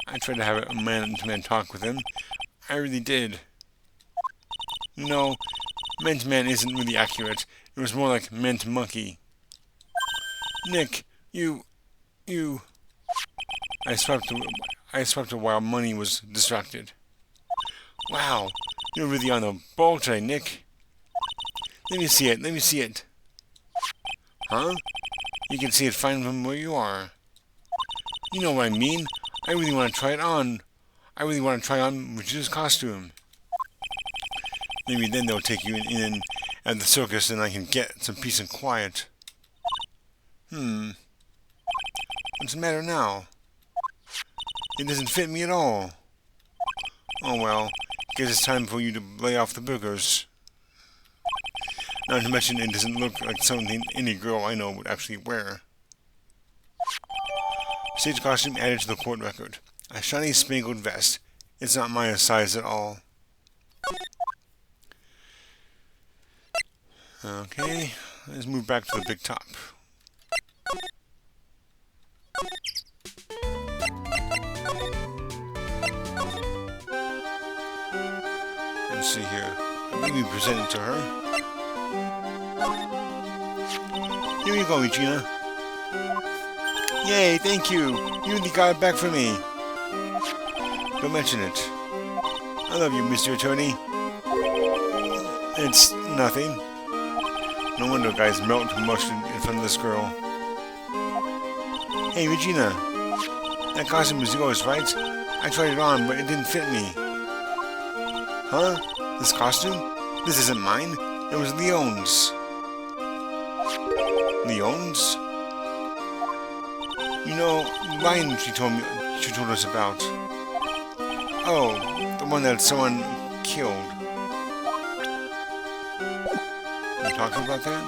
I tried to have a man-to-man talk with him. I really did. No, man-to-man isn't really accurate. It was more like man-to-monkey. Nick, you... I swept while money was distracted. Wow, you're really on the ball today, Nick. Let me see it. Huh? You can see it fine from where you are. You know what I mean. I really want to try it on. I really want to try on Regina's costume. Maybe then they'll take you in at the circus and I can get some peace and quiet. What's the matter now? It doesn't fit me at all. Oh well, guess it's time for you to lay off the burgers. Not to mention it doesn't look like something any girl I know would actually wear. Stage costume added to the court record. A shiny spangled vest. It's not my size at all. Okay, let's move back to the big top. Let's see here. Maybe present it to her. Here you go, Regina. Yay, thank you. You really got it back for me. Don't mention it. I love you, Mr. Attorney. It's nothing. No wonder guys melt too much in front of this girl. Hey, Regina. That costume is yours, right? I tried it on, but it didn't fit me. Huh? This costume? This isn't mine. It was Leon's. Leon's? You know, the lion she told us about. Oh, the one that someone killed. You talking about that?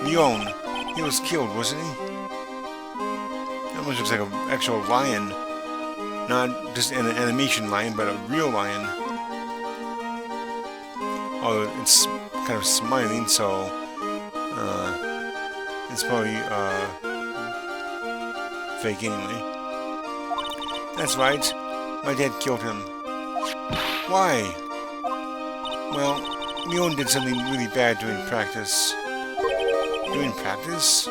Leon. He was killed, wasn't he? That almost looks like an actual lion. Not just an animation lion, but a real lion. Although it's kind of smiling, so it's probably fake anyway. That's right. My dad killed him. Why? Well, Leon did something really bad during practice. During practice?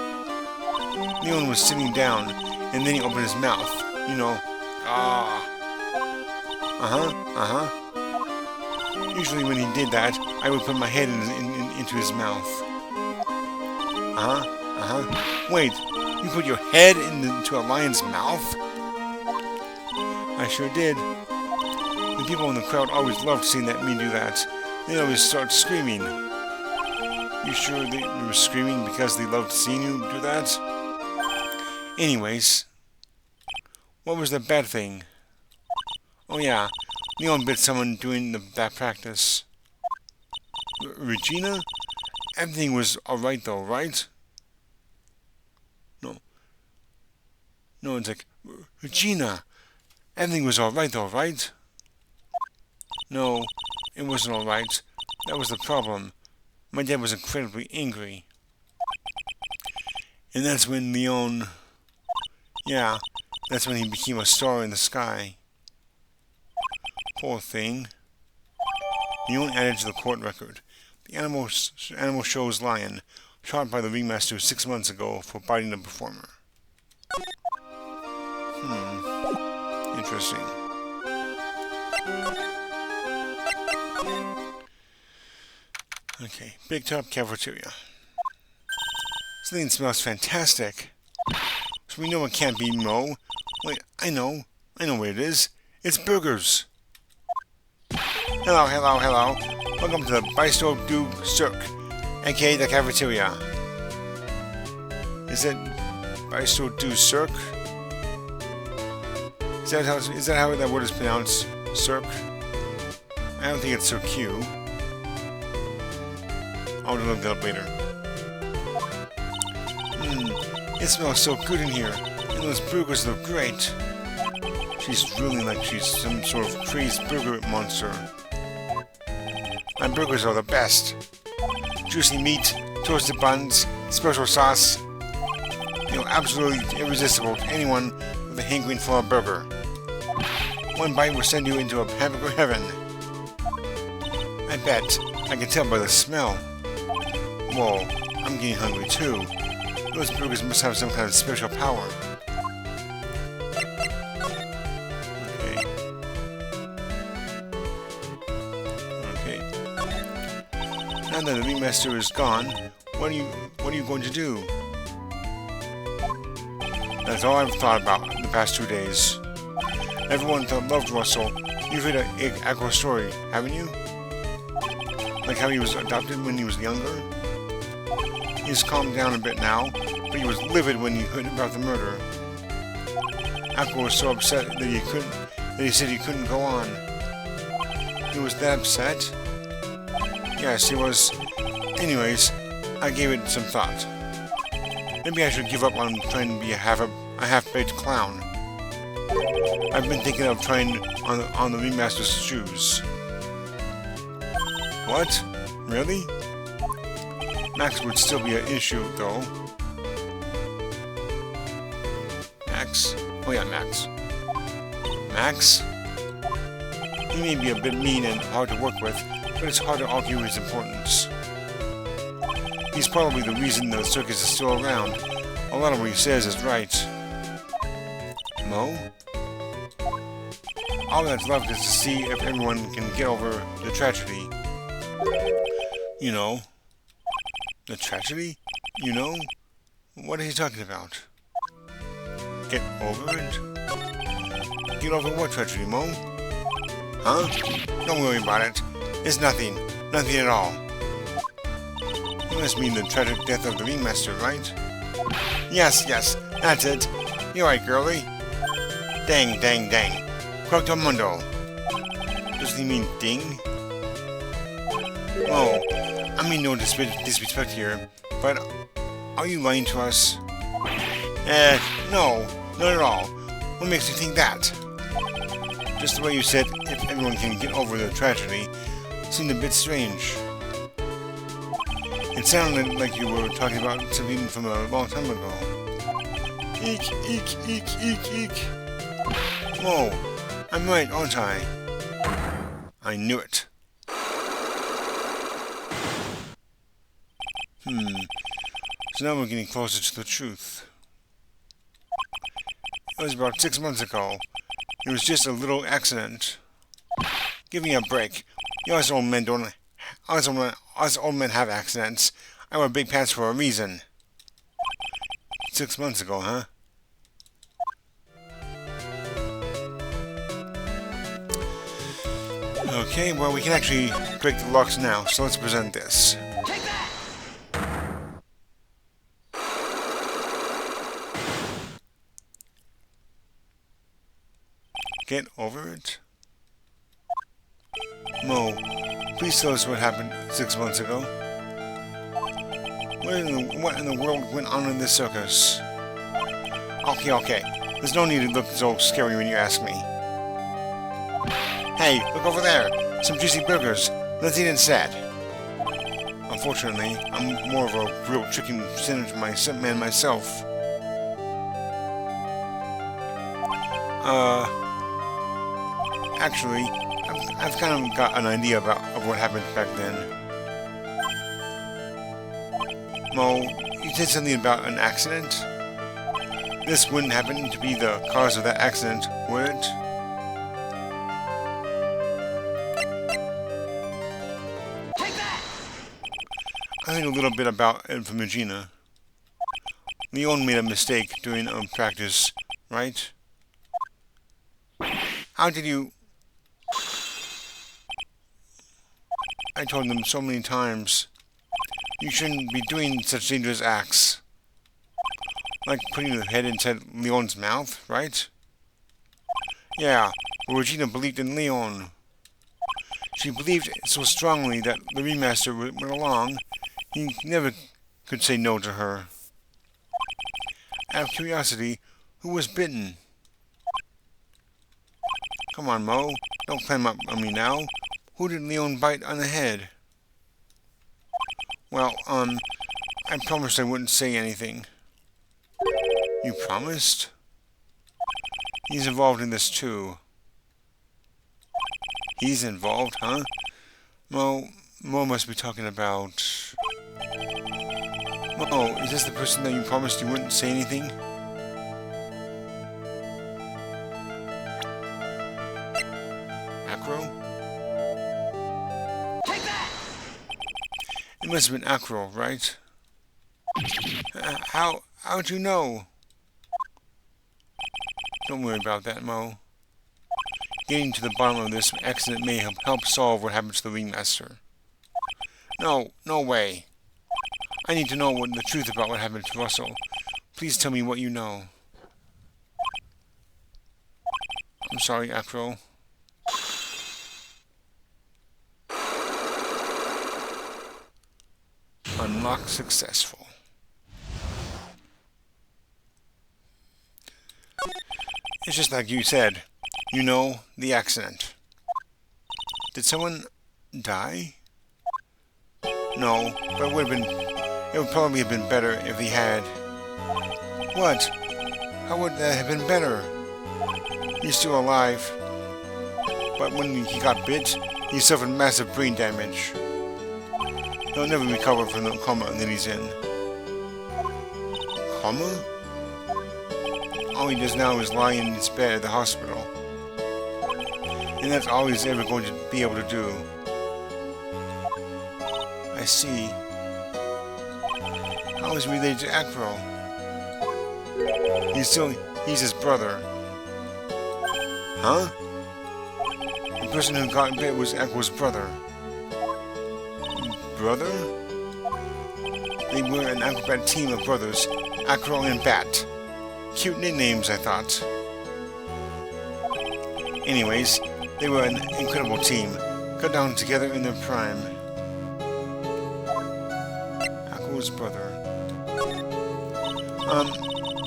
Leon was sitting down, and then he opened his mouth. You know, Usually when he did that, I would put my head into his mouth. Wait, you put your head into a lion's mouth? I sure did. The people in the crowd always loved seeing me do that. They always start screaming. You sure they were screaming because they loved seeing you do that? Anyways, what was the bad thing? Oh yeah, Leon bit someone doing that practice. Regina? Everything was alright though, right? No. No, it's like, Regina, everything was alright though, right? No, it wasn't alright. That was the problem. My dad was incredibly angry. And that's when Leon, yeah, that's when he became a star in the sky. Poor thing. Leon added to the court record. The animal show's lion, shot by the ringmaster 6 months ago for biting the performer. Interesting. Okay, Big Top Cafeteria. Something smells fantastic. So we know it can't be Mo. Wait, I know what it is. It's burgers. Hello. Welcome to the Bistro du Cirque, aka the cafeteria. Is it Bistro du Cirque? Is that how that word is pronounced? Cirque? I don't think it's Cirque. I'll look that up later. It smells so good in here, and those burgers look great. She's drooling like she's some sort of crazed burger monster. My burgers are the best. Juicy meat, toasted buns, special sauce. You know, absolutely irresistible to anyone with a hankering for a burger. One bite will send you into a hamburger heaven. I bet. I can tell by the smell. Whoa, I'm getting hungry too. Those burgers must have some kind of special power. Okay. Now that the ringmaster is gone, what are you going to do? That's all I've thought about in the past 2 days. Everyone loved Russell. You've heard an Acro story, haven't you? Like how he was adopted when he was younger? He's calmed down a bit now, but he was livid when he heard about the murder. Acro was so upset that he said he couldn't go on. He was that upset? Yes, he was. Anyways, I gave it some thought. Maybe I should give up on trying to be a half-baked clown. I've been thinking of trying on the ringmaster's shoes. What? Really? Max would still be an issue, though. Max? Oh yeah, Max. Max? He may be a bit mean and hard to work with, but it's hard to argue his importance. He's probably the reason the circus is still around. A lot of what he says is right. Mo? All that's left is to see if everyone can get over the tragedy. You know. The tragedy? You know? What is he talking about? Get over it? Get over what tragedy, Mo? Huh? Don't worry about it. It's nothing. Nothing at all. You must mean the tragic death of the ringmaster, right? Yes, that's it. You're right, girlie. Dang. Quacto mundo. Does he mean ding? Oh, I mean no disrespect here, but are you lying to us? No, not at all. What makes you think that? Just the way you said, if everyone can get over the tragedy, seemed a bit strange. It sounded like you were talking about something from a long time ago. Eek. Whoa, I'm right, aren't I? I knew it. So now we're getting closer to the truth. It was about 6 months ago. It was just a little accident. Give me a break. You us old men don't... Us old men have accidents. I wear big pants for a reason. 6 months ago, huh? Okay, well, we can actually break the locks now, so let's present this. Take that! Get over it? Mo, please tell us what happened 6 months ago. What in the world went on in this circus? Okay. There's no need to look so scary when you ask me. Hey, look over there! Some juicy burgers. Let's eat instead. Unfortunately, I'm more of a grilled chicken sandwich man myself. Actually, I've kind of got an idea of what happened back then. Mo, you said something about an accident? This wouldn't happen to be the cause of that accident, would it? Take that! I heard a little bit about it from Regina. Leon made a mistake during practice, right? How did you... I told them so many times. You shouldn't be doing such dangerous acts. Like putting your head inside Leon's mouth, right? Yeah, well, Regina believed in Leon. She believed so strongly that the remaster went along, he never could say no to her. Out of curiosity, who was bitten? Come on, Mo. Don't climb up on me now. Who did Leon bite on the head? Well, I promised I wouldn't say anything. You promised? He's involved in this too. He's involved, huh? Mo must be talking about... Mo, is this the person that you promised you wouldn't say anything? Acro? Take that! It must have been Acro, right? How'd you know? Don't worry about that, Mo. Getting to the bottom of this accident may help solve what happened to the ringmaster. No way. I need to know the truth about what happened to Russell. Please tell me what you know. I'm sorry, Acro. Unlock successful. It's just like you said. You know, the accident. Did someone die? No, but it would probably have been better if he had. What? How would that have been better? He's still alive. But when he got bit, he suffered massive brain damage. He'll never recover from the coma that he's in. Coma? All he does now is lie in his bed at the hospital. And that's all he's ever going to be able to do. I see. How is he related to Acro? He's his brother. Huh? The person who got bit was Acro's brother. Brother? They were an acrobat team of brothers, Acro and Bat. Cute nicknames, I thought. Anyways, they were an incredible team, cut down together in their prime. Acro's brother.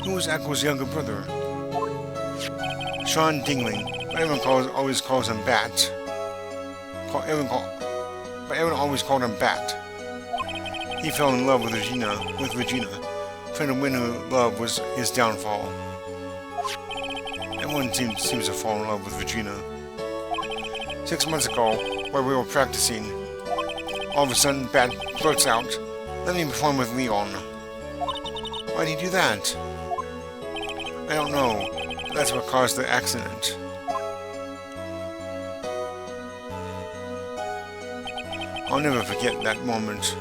Who was Acro's younger brother? Sean Dingling, but everyone always calls him Bat. But everyone always called him Bat. He fell in love with Regina, trying to win her love was his downfall. Everyone seems to fall in love with Regina. 6 months ago, while we were practicing, all of a sudden Bat blurts out, "Let me perform with Leon." Why'd he do that? I don't know, but that's what caused the accident. I'll never forget that moment.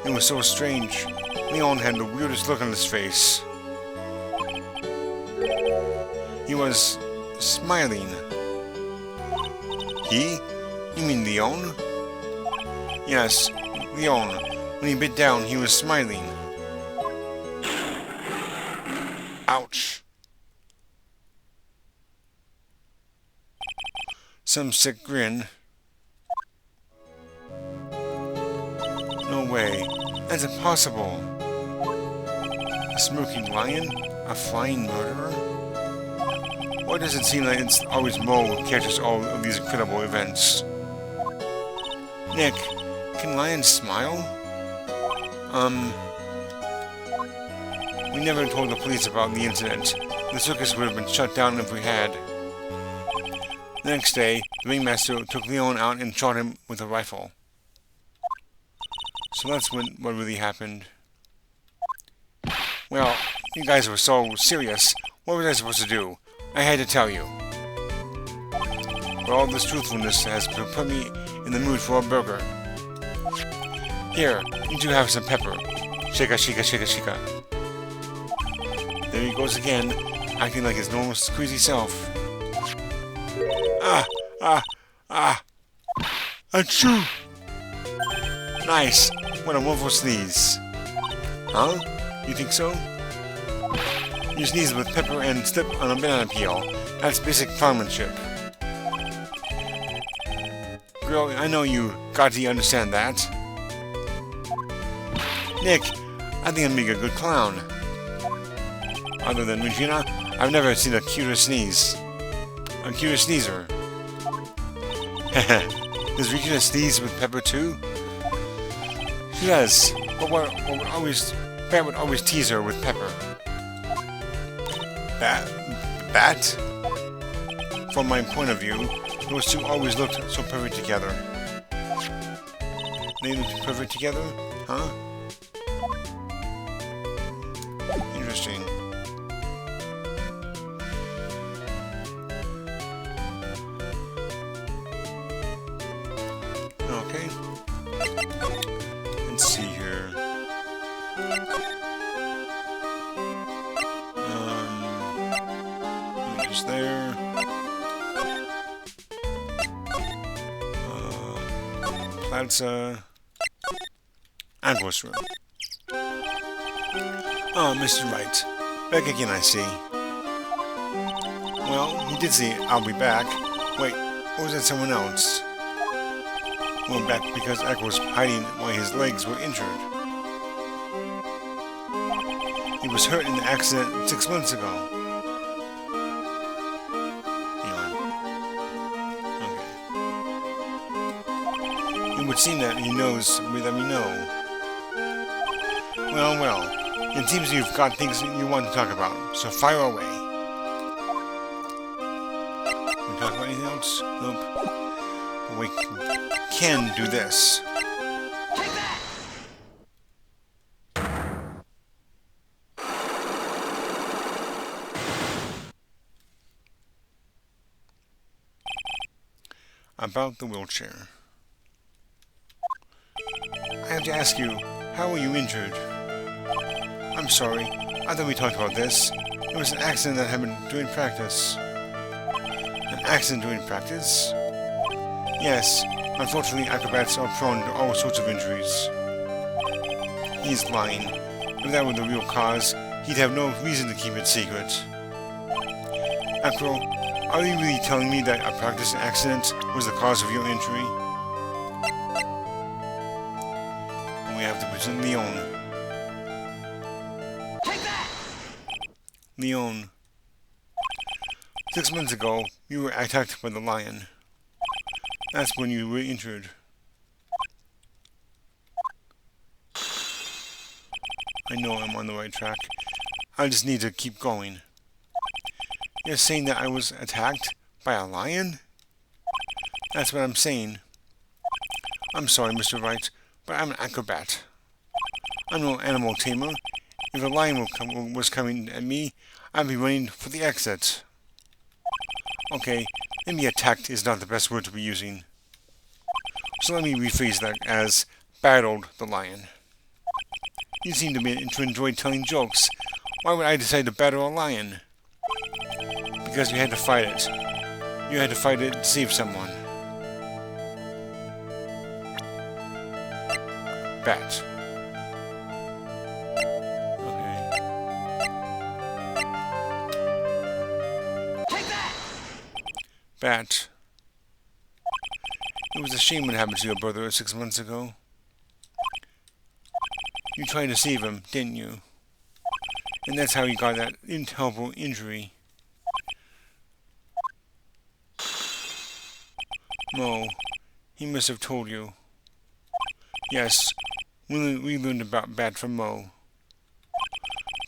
It was so strange. Leon had the weirdest look on his face. He was smiling. He? You mean Leon? Yes, Leon. When he bit down, he was smiling. Ouch. Some sick grin. No way. That's impossible. A smoking lion? A flying murderer? Why does it seem like it's always Mo who catches all of these incredible events? Nick, can lions smile? We never told the police about the incident. The circus would have been shut down if we had. The next day, the ringmaster took Leon out and shot him with a rifle. So that's what really happened. Well, you guys were so serious. What was I supposed to do? I had to tell you. But all this truthfulness has put me in the mood for a burger. Here, you two have some pepper. Shika, shika, shika, shika. There he goes again, acting like his normal squeezy self. Achoo! Nice. What a wonderful sneeze. Huh? You think so? You sneeze with pepper and slip on a banana peel. That's basic farmmanship. Girl, I know you got to understand that. Nick, I think I'm being a good clown. Other than Regina, I've never seen a cuter sneeze. A cuter sneezer. Does Regina sneeze with pepper too? She does, but Bat would always tease her with pepper. Bat? From my point of view, those two always looked so perfect together. They looked perfect together? Huh? Interesting. Okay. Let's see here. Just there. Plaza. Acro's room. Oh, Mr. Wright. Back again, I see. Well, he did say I'll be back. Wait, or was that someone else? Well, back because Acro was hiding while his legs were injured. He was hurt in the accident 6 months ago. It would seem that he knows that we know. Well, it seems you've got things you want to talk about, so fire away. Can we talk about anything else? Nope. But we can do this. Take that! About the wheelchair. I have to ask you, how were you injured? I'm sorry, I thought we talked about this. It was an accident that happened during practice. An accident during practice? Yes, unfortunately acrobats are prone to all sorts of injuries. He's lying. If that were the real cause, he'd have no reason to keep it secret. Acro, are you really telling me that a practice accident was the cause of your injury? We have to present Leon. Take that! Leon. 6 months ago, you were attacked by the lion. That's when you were injured. I know I'm on the right track. I just need to keep going. You're saying that I was attacked by a lion? That's what I'm saying. I'm sorry, Mr. Wright, but I'm an acrobat. I'm no animal tamer. If a lion was coming at me, I'd be running for the exit. Okay, maybe attacked is not the best word to be using. So let me rephrase that as battled the lion. You seem to enjoy telling jokes. Why would I decide to battle a lion? Because you had to fight it. You had to fight it to save someone. Bat. Okay. Take that! Bat. It was a shame what happened to your brother 6 months ago. You tried to save him, didn't you? And that's how you got that intolerable injury. Mo, he must have told you. Yes, we learned about Bat from Mo.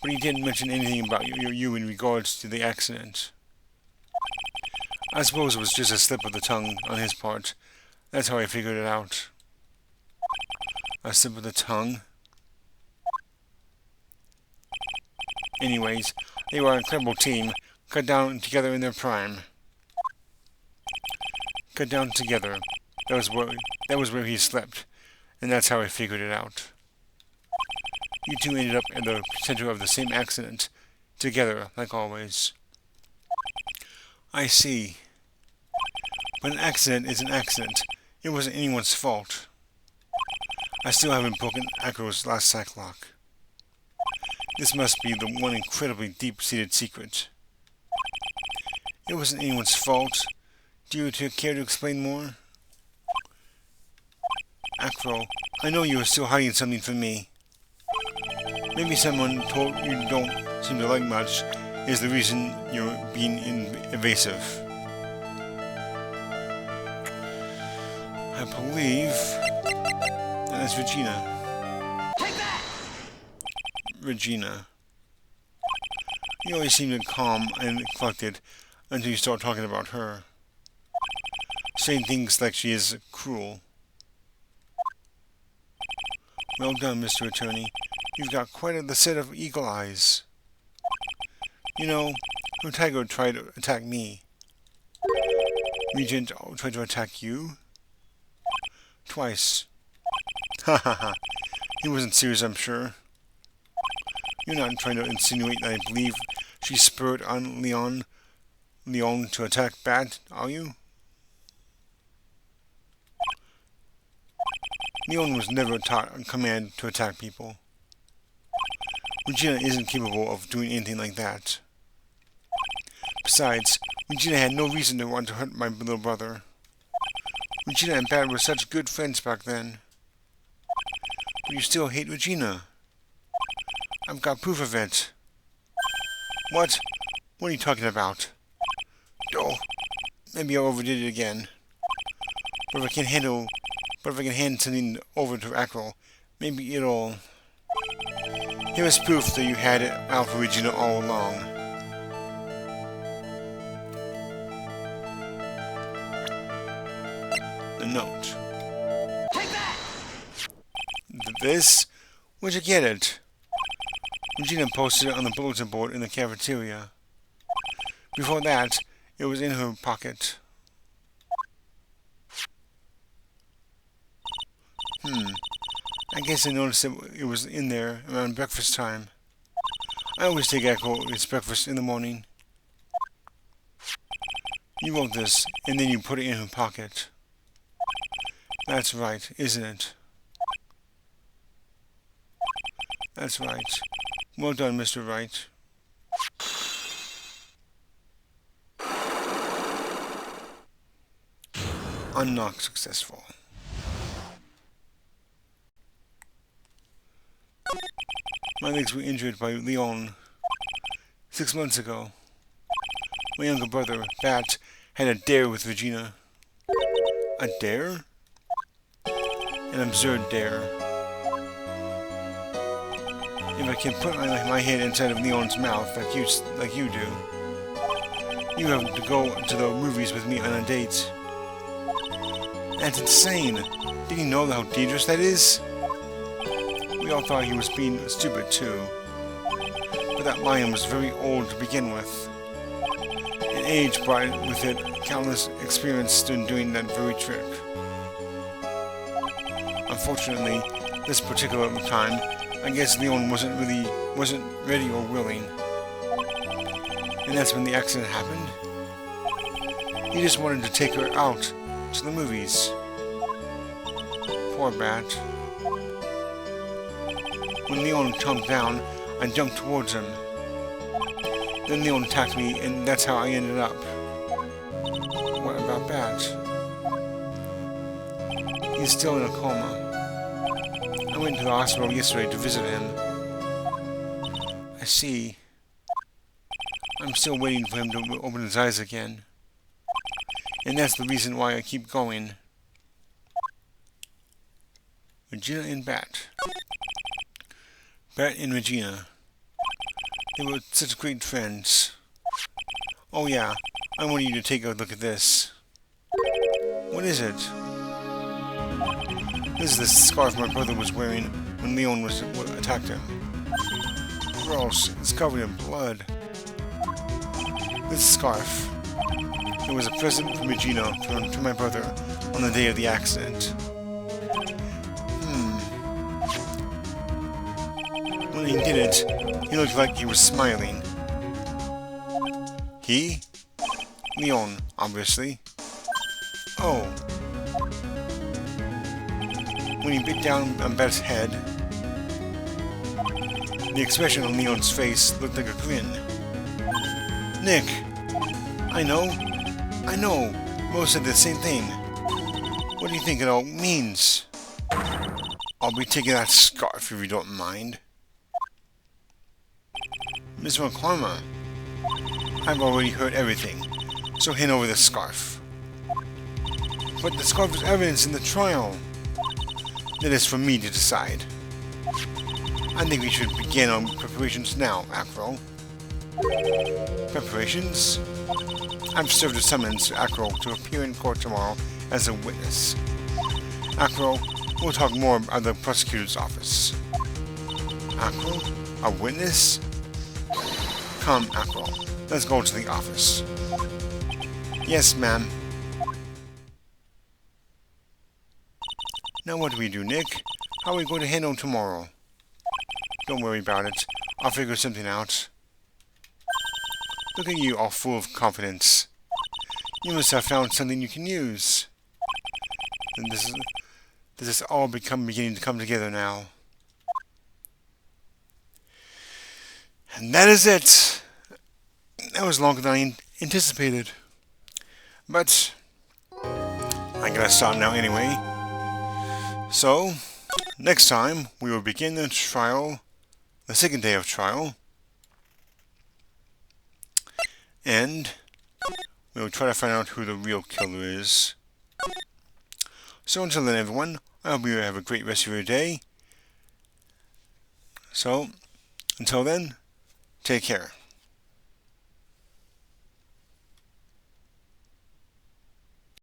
But he didn't mention anything about you in regards to the accident. I suppose it was just a slip of the tongue on his part. That's how I figured it out. A slip of the tongue? Anyways, they were an incredible team, cut down together in their prime. Cut down together. That was where he slept, and that's how I figured it out. You two ended up at the center of the same accident, together, like always. I see. But an accident is an accident. It wasn't anyone's fault. I still haven't broken Acro's last sack lock. This must be the one incredibly deep-seated secret. It wasn't anyone's fault. Do you care to explain more? Acro, I know you are still hiding something from me. Maybe someone told you don't seem to like much is the reason you're being evasive. I believe that's Regina. Take that! Regina. You always seem to calm and collected until you start talking about her. Saying things like she is cruel. Well done, Mr. Attorney. You've got quite the set of eagle eyes. You know, her tiger tried to attack me. Regent tried to attack you? Twice. Ha ha ha. He wasn't serious, I'm sure. You're not trying to insinuate that I believe she spurred on Leon to attack Bat, are you? Leon was never taught a command to attack people. Regina isn't capable of doing anything like that. Besides, Regina had no reason to want to hurt my little brother. Regina and Bat were such good friends back then. But you still hate Regina. I've got proof of it. What? What are you talking about? Oh, maybe I overdid it again. But if I can hand something over to Acro, maybe it'll... Here is proof that you had it out for Regina all along. The note. Take that! This? Where'd you get it? Regina posted it on the bulletin board in the cafeteria. Before that, it was in her pocket. I guess I noticed it was in there around breakfast time. I always take Acro its breakfast in the morning. You wrote this, and then you put it in her pocket. That's right, isn't it? That's right. Well done, Mr. Wright. Unlock successful. My legs were injured by Leon 6 months ago. My younger brother, Bat, had a dare with Regina. A dare? An absurd dare. If I can put my head inside of Leon's mouth like you do, you have to go to the movies with me on a date. That's insane. Did he know how dangerous that is? We all thought he was being stupid too. But that lion was very old to begin with. And age brought with it countless experience in doing that very trick. Unfortunately, this particular time, I guess Leon wasn't ready or willing. And that's when the accident happened. He just wanted to take her out to the movies. Poor Bat. When Leon jumped down, I jumped towards him. Then Leon attacked me, and that's how I ended up. What about Bat? He's still in a coma. I went to the hospital yesterday to visit him. I see. I'm still waiting for him to open his eyes again. And that's the reason why I keep going. Regina and Bat. Bat and Regina. They were such great friends. Oh yeah, I want you to take a look at this. What is it? This is the scarf my brother was wearing when Leon attacked him. Gross, it's covered in blood. This scarf. It was a present from Regina to my brother on the day of the accident. When he did it, he looked like he was smiling. He? Leon, obviously. Oh. When he bit down on Beth's head, the expression on Leon's face looked like a grin. Nick! I know. Rose said the same thing. What do you think it all means? I'll be taking that scarf if you don't mind. Miss McCorma, I've already heard everything, so hand over the scarf. But the scarf is evidence in the trial. That is for me to decide. I think we should begin our preparations now, Acro. Preparations? I've served a summons to Acro to appear in court tomorrow as a witness. Acro, we'll talk more at the prosecutor's office. Acro? A witness? Come, Acro. Let's go to the office. Yes, ma'am. Now what do we do, Nick? How are we going to handle tomorrow? Don't worry about it. I'll figure something out. Look at you, all full of confidence. You must have found something you can use. And this is all beginning to come together now. And that is it. That was longer than I anticipated. But I gotta stop now anyway. So, next time we will begin the trial, the second day of trial. And we will try to find out who the real killer is. So until then, everyone, I hope you have a great rest of your day. So, until then, take care.